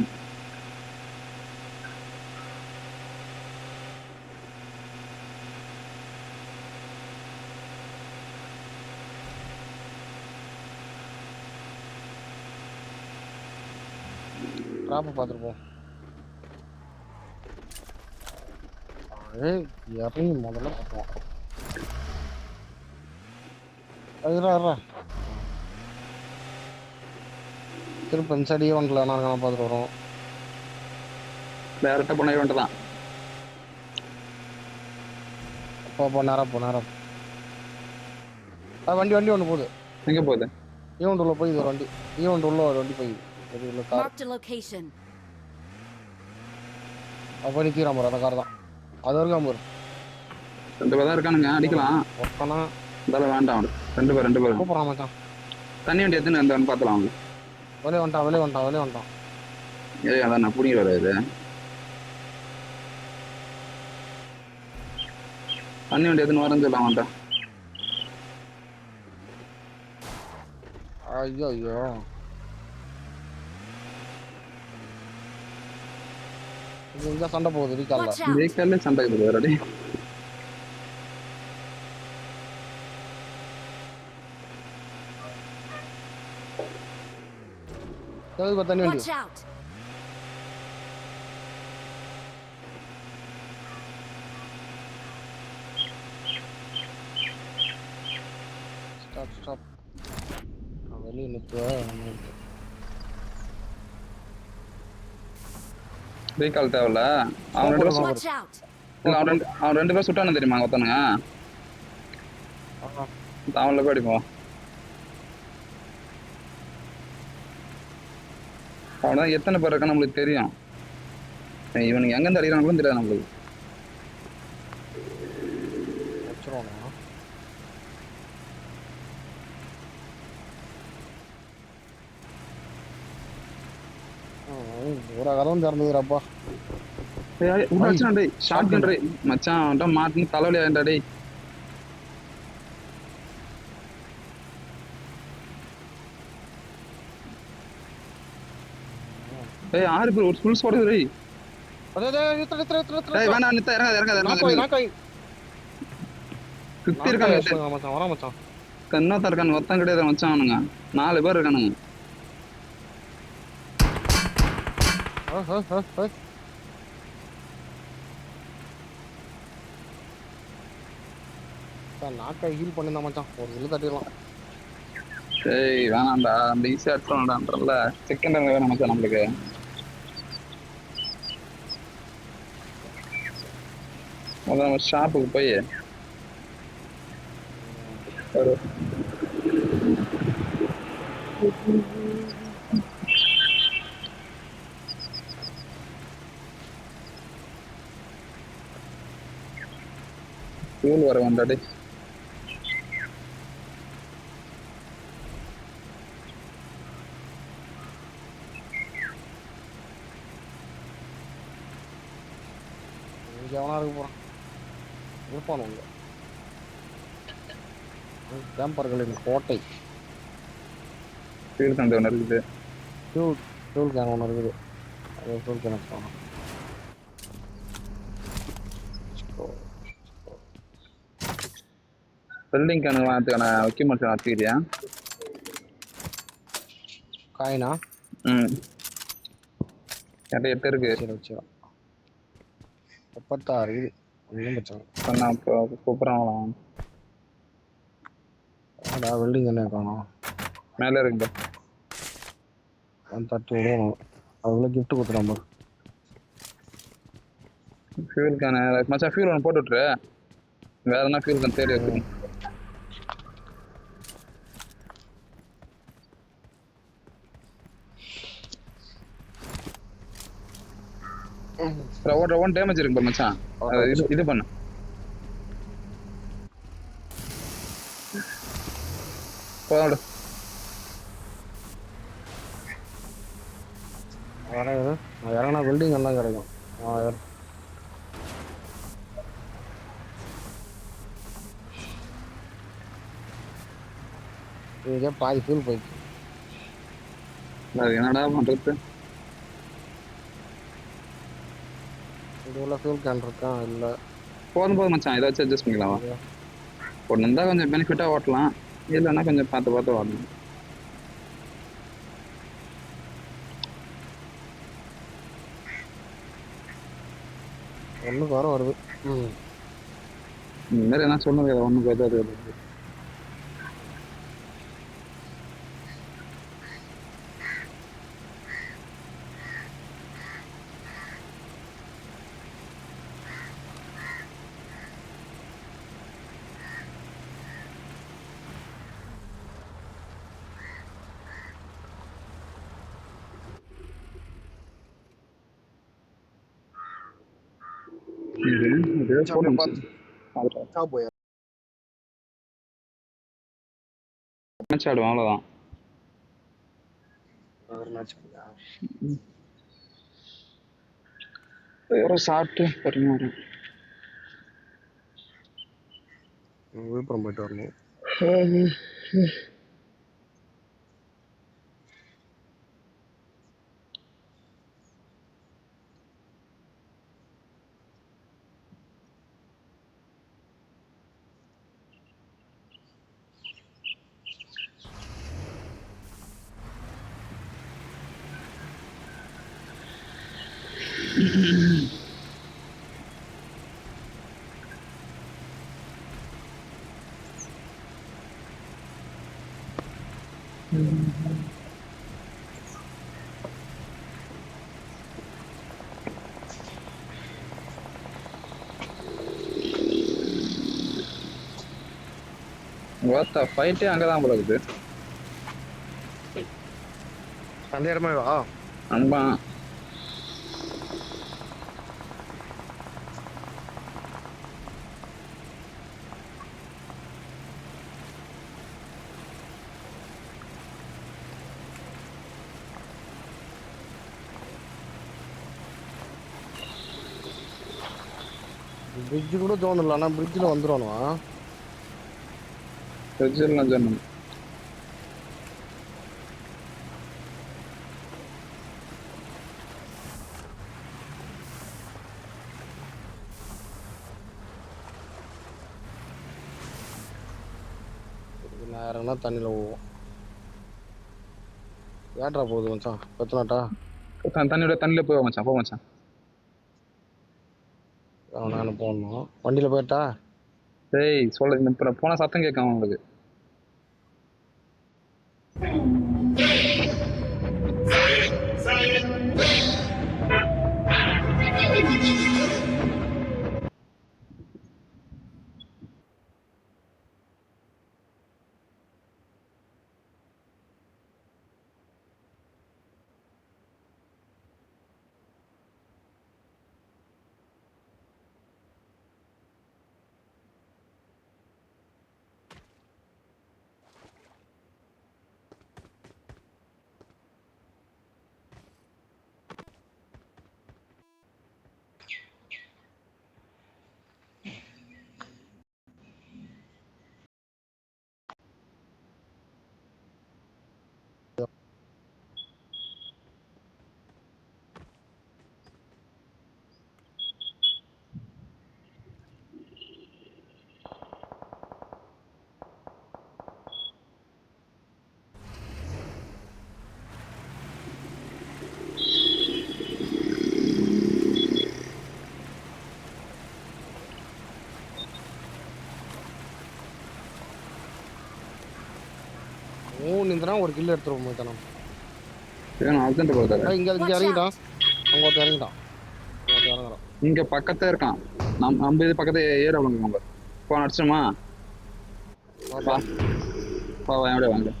டிராப்பை பார்த்துருப்போம். இறங்கி முதல்ல பார்ப்போம். அதுரா திருப்பி இந்த சைடு ஈவெண்ட்டில் நான் பார்த்துட்டு வரோம். டேரக்டா பண்ண வேண்டியதான். போ நேரம் வண்டி ஒன்று போகுது. எங்க போகுது? ஈவெண்ட் உள்ள போய் ஒரு வண்டி. ஈவெண்ட் உள்ள ஒரு வண்டி போய் உள்ள கார். Marked a location. அப்போ நிற்கிறான் பாரு, அந்த கார் தான். அது வரைக்கும் பாரு. 2 பேர் தான் இருக்கானுங்க, அடிக்கலாம். ஒருத்தனா இருந்தாலும் வேண்டாம் அவனுக்கு. 2 பேர் கூப்பிட்றான் மச்சான். தண்ணி வண்டி எடுத்துன்னு அந்த பார்த்துலாம் அவங்க. வெளியே வந்துட்டான். ஏய் அதான் நான் புடிங்கிட்டு வராது. தண்ணி வண்டி எடுத்துன்னு வரேன்னு சொல்லலாம் அவன்கிட்ட. ஐயோ இங்க சண்டை போகுது ரீகால்ல. Watch out. ஜெயிக்கல சண்டை இருக்குது ரெடி. தண்ணி வண்டி. Watch out. ஸ்டாப் வெளியே நிற்க. ரீகால் தேவையில்ல. அவன் 2 பேர் Watch out. இல்ல அவன் 2 பேர் சுட்டானு தெரியுமா ஒருத்தனுங்க? அவன்ல போய் அடிப்போம். அவன் எத்தனை பேர் இருக்கான்னு நம்மளுக்கு தெரியும். இவனுக்கு எங்கேருந்து அடிக்கிறாங்களும் தெரியாது நம்மளுக்கு. ஒரு கதவும் திறந்துக்கிறப்பா. ஷார்ட் கன் மச்சான் அவன்கிட்ட மாட்டின்னு தலைவலி ஆயிட்டா டேய். ஏய் 6 பேர் ஒரு ஃபுல் ஸ்குவாட் டேய். டேய் வேணா நித்த இறங்காத. 50 இருக்காங்க மச்சான். வரா மச்சான். கண்ணாத்த இருக்கானு ஒருத்தன் கிடையாது மச்சான். அவனுங்க 4 பேர் இருக்கானுங்க. நாக்கை ஹீல் பண்ணிருந்தா மச்சான். ஒரு இழு தட்டிடலாம். டேய் வேணாம்டா அந்த ஈஸியா எடுத்துடலாம்டான்றல செகண்ட் டைம் வேணும் மச்சான் நம்மளுக்கு. முதல்ல நம்ம ஷாப்புக்கு போய் ஒரு ஃபியூல் வர வந்தாடே. இங்க எவனா இருக்க போறான் இருப்பான் உங்க கேம்பர்களின் கோட்டை. ஃபியூல் சந்தை ஒன்று இருக்குது. ஃபியூல் கேன் ஒன்று இருக்குது. அது ஃபியூல் கேன் போகணும். வெல்டிங் கேன் வாங்கிறதுக்கான எக்யூப்மெண்ட்ஸ் வச்சுக்கிறியா? காயினா ம் என்கிட்ட 8 இருக்கு. சரி வச்சிடும் 36 இது ஒன்றும் பிரச்சனை சொன்னா இப்போ கூப்பிட்றான் வாங்கலாம். இல்லை. வெல்டிங் என்ன காணும் மேலே இருக்குங்க. 130 விடணும். அதுக்குள்ள கிஃப்ட் கொடுத்துடும் நம்ம. ஃபியூல் கேன் மச்சான் ஃபியூல் ஒன்று போட்டு விட்ரு. வேற என்ன ஃபியூல் கேன் தேடி இருக்கு. ஒன் டேமேஜ் இருக்கு பாரு மச்சான். இது பண்ணு. போடு. இறங்கினா வெல்டிங் எல்லாம் கிடைக்கும். இங்கே பாதி ஃபியூல் போயிடுச்சு. அது என்னடா பண்றது? இது உள்ள ஃபியூல் கேன் இருக்கா இல்லை? போதும் மச்சான் ஏதாச்சும் அட்ஜஸ்ட் பண்ணிக்கலாமா? ஒன்று இருந்தால் கொஞ்சம் பெனிஃபிட்டாக ஓட்டலாம், இல்லைன்னா கொஞ்சம் பார்த்து ஓட்டணும். ஒன்றுக்கு வர வருது. இந்த மாதிரி என்ன சொல்லுங்க, ஒன்றுக்கு வருது. ஆடுவோம் அவ்வளோதான். சாப்பிட்டு பொறுமையா வரும். விழுப்புரம் போயிட்டு வரணும். ஃபைட்டே அங்கதான் போல இருக்குது. அந்த இடமே வா. ஆமா பிரிட்ஜு கூட தோணல. ஆனால் பிரிட்ஜில் வந்துடுவானுவா? சொன்னேன். நேரம்னா தண்ணியில் போவோம். ஏட்ரா போகுது மச்சான்? பத்துனாட்டா தண்ணியில் போய் மச்சான். போ மச்சான். நான் போகணும். வண்டியில் போயிட்டா? டேய் சொல்ல போன சத்தம் கேட்காம உங்களுக்கு. நின்றா ஒரு கில் எடுத்துருவோம் மச்சான். வேணும் அர்ஜென்ட் போகுது. இங்க Watch இறங்கிட்டான். out! அங்க ஒருத்தன் இறங்கிட்டான். இறங்குறான். இங்க பக்கத்துல இருக்கான். நம்ம இது பக்கத்துல ஏற விடுங்க நம்ம. போன் அடிச்சுமா? வா வா அப்படியே வாங்க.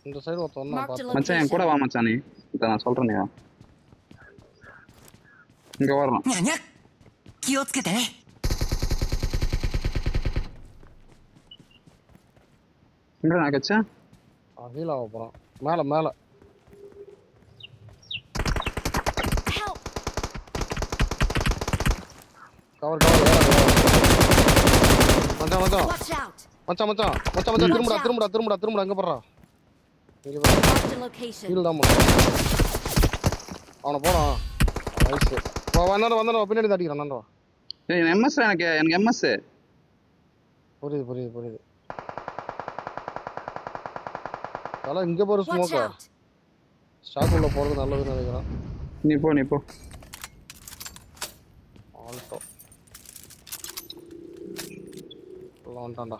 இந்த சைடு ஒருத்தன் Marked a பார்த்தேன். மச்சான் என் கூட வா மச்சான் நீ. இத நான் சொல்றேன் நீ வா. இங்க வரணும். にゃにゃ気をつけてね இங்க நான் கச்சா. ஹீல் ஆக போறான். மேல மேல. Help! Cover cover. மச்சான் மச்சான். Watch out! மச்சான் மச்சான். மச்சான் மச்சான் திரும்புடா அங்க போறா. இங்க வா. Marked a location. ஹீல் தான் பண்ணு. அவன போறான். நைஸ். வந்தானே பின்னாடி தட்டிக்கிறான் நன்றா. ஏய் எம்எஸ் எனக்கு எம்எஸ். புரியுது. அதெல்லாம் இங்க போற Watch ஸ்மோக்கா. out! ஸ்டாக் உள்ள போறது நல்லதுன்னு நினைக்கிறேன். நீ போ. ஆல்டோ. வந்துட்டான்டா.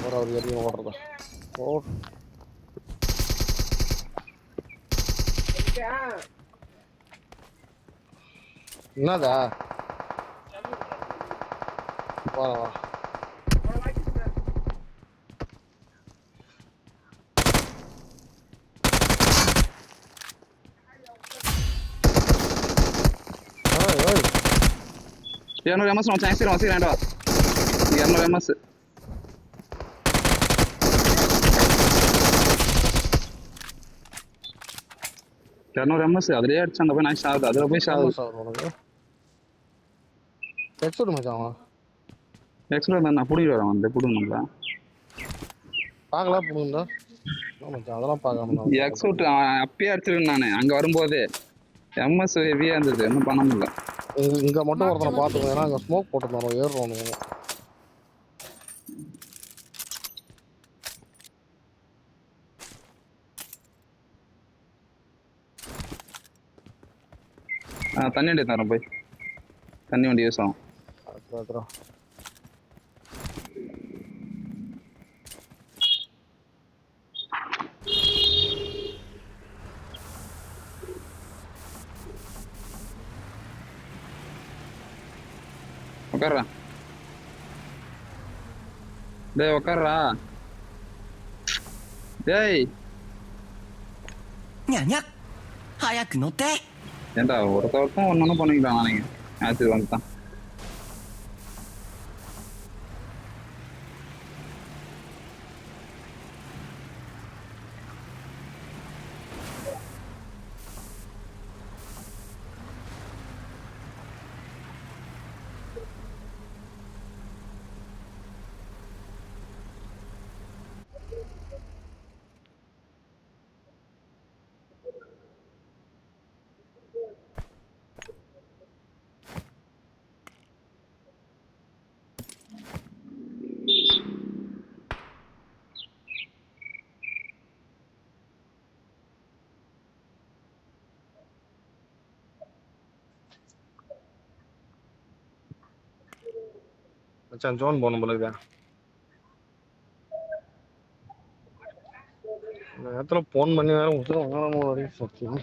அவர் எரியும் ஓடுறதா. ஓ என்னதா வா இரநூறு எம்எஸ் மச்சான் சீக்கிரம் வேண்டாம். 200 எம்எஸ். அதுலயே அடிச்சு அங்க போய் நான் சாகுது. அதுல போய் சாகுது. உனக்கு எக்ஸ்போர்ட் மச்சான். எக்ஸ்ட்ரா நான் புடிக்கிட்டு வரேன் வந்து புடுங்க நம்மள. பார்க்கலாம் புடுங்கடா. மச்சான் அதெல்லாம் பார்க்காம எக்ஸ்போர்ட் அப்பயே அடிச்சிருக்கேன் நானு. அங்க வரும்போது எம்எஸ் ஹெவியா இருந்தது. ஒன்றும் பண்ண முடியல. இங்க மட்டும் ஒருத்தனை பார்த்துக்கோ. ஏன்னா அங்க ஸ்மோக் போட்டுருந்தோம் ஏறுறோம். தண்ணி வண்டி தரேன் போய். தண்ணி வண்டி யூஸ் ஆகும். உட்கார்றா. டேய் உட்கார்றா. டேய் にゃにゃ早く乗って ஏன்டா ஒருத்தவருக்கும் ஒன்னு பண்ணிக்கலாம் நாளைக்கு மேட்ச் வந்துட்டான். மச்சான் ஜோன் போகணும் போல இருக்கா. இந்த நேரத்துல போன் பண்ணி வேற உசுரம் வாங்கணும் சத்தியம்.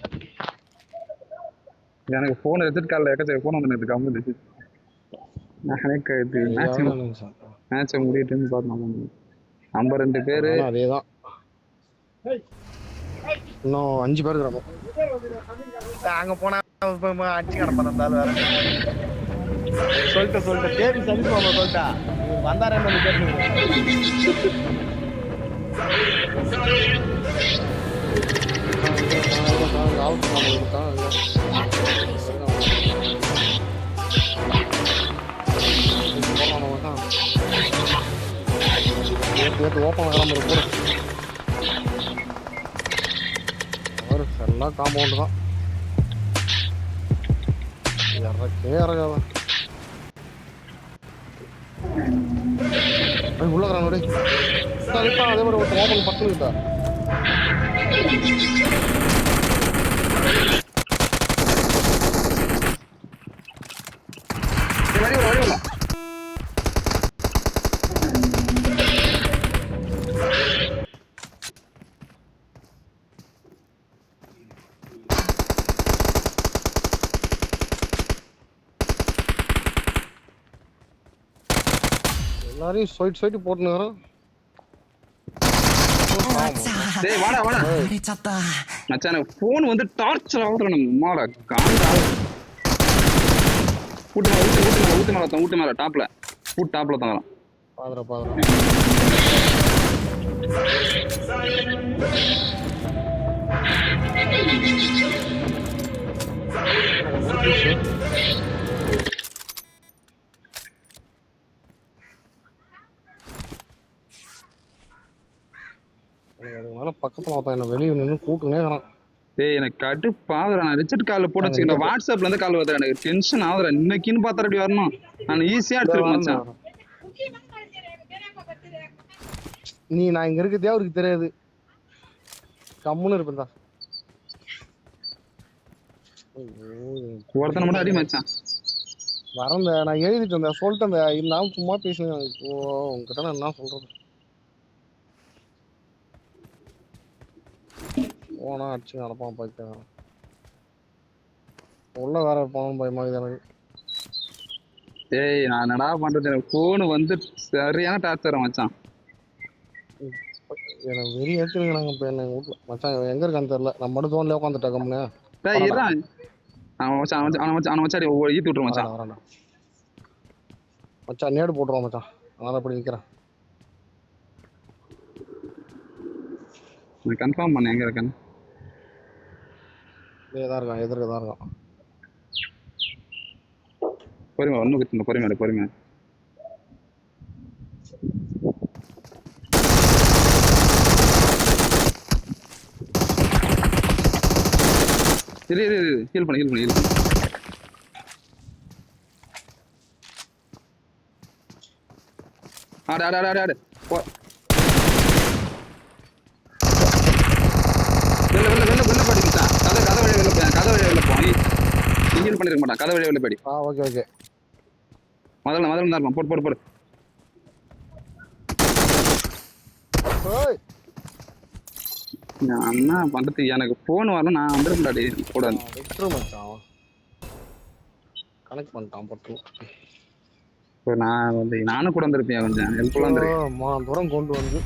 எனக்கு போன் எடுத்துட்டு காலைல எக்கச்சக்க போன் வந்து கம்பெனி நானே மேட்சை முடியிட்டு பார்த்தோம். நம்ம 2 பேரு அதேதான். இன்னும் 5 பேர் இருக்கிறோம். அங்க போனா அடிச்சு கிடப்பாரு வேற. சொல்லிட்டு தேடி சலிப்பாங்க சொல்லிட்டா வந்தாரே நம்ம ஓப்பன் கிளம்புற கூட எல்லாம் காம்பவுண்டு தான். இறக்கே இறக்காத உள்ள அதே மாதிரி ஒரு ஓப்பன் பட்டுக்கிட்டா எல்லாரையும் சொயிட்டு போட்டுனுக்குறோம். டேய் வாடா வாடா バレちゃった。 மச்சான் எனக்கு போன் வந்து டார்ச்சர் ஆகுறேன். மாடா காண்டா ஊட்டு மேல டாப்ல தான் பாதுரா பக்கத்துல பார்த்தா என்ன வெளியே நின்று கூட்டுனே இருக்கிறான். டேய் எனக்கு கடுப்பாகுறேன். நான் ரிச்சர்ட் காலில் போட்டு வச்சுக்கிட்டேன். வாட்ஸ்அப்ல இருந்து கால் வருது. எனக்கு டென்ஷன் ஆகுறேன். இன்னைக்குன்னு பார்த்தா அப்படி வரணும். நான் ஈஸியா எடுத்துருக்கேன் மச்சான். நீ நான் இங்க இருக்கிறதே அவருக்கு தெரியாது. கம்முன்னு இருப்பா. ஒருத்தனை மட்டும் அடி மச்சான். வரந்த நான் எழுதிட்டு இருந்தேன் சொல்லிட்டு இருந்தாலும் சும்மா பேசுனேன். இப்போ உங்ககிட்ட நான் என்ன சொல்றது? போனா அடிச்சு நடப்பான் போயிட்டேன். உள்ள வேற இருப்பான் பயமாகுது எனக்கு. ஏய் நான் என்னடா பண்றது? எனக்கு போன் வந்து சரியான டார்ச்சர் மச்சான். எனக்கு வெளியே ஏற்றுங்க. நாங்கள் இப்போ என்ன வீட்டில் மச்சான் எங்கே இருக்கான்னு தெரியல. நம்ம மட்டும் தோணிலே உட்காந்துட்டா கம்முன்னு. அவன் மச்சாடி ஈத்து விட்டுரு மச்சான். வரேன்டா மச்சான் நேடு போட்டுருவான் மச்சான். அதனால் அப்படி நிற்கிறேன். கன்ஃபார்ம் பண்ண எங்க இருக்கேன்னு. தான் இருக்கான் எதிர்க்க தான் இருக்கான். பொறுமை ஒன்றும் குத்துங்க. பொறுமை இரு ஹீல் பண்ணு. ஆடு வெளில படிக்கிட்டா. கதை வழியா வெளில போ. நீ ஹீல் பண்ணிருக்க மாட்டான். கதை வழியா வெளில படி. ஓகே முதல்ல தான் இருப்பான். போடு நான் என்ன பண்றது? எனக்கு போன் வரல. நான் வந்துருந்தாடி கூட கனெக்ட் பண்ணிட்டான் பட்டு. நான் வந்து நானும் கூட வந்திருப்பேன். கொஞ்சம் ஹெல்ப்ஃபுல்லா இருந்திருக்கேன். தூரம் கொண்டு வந்து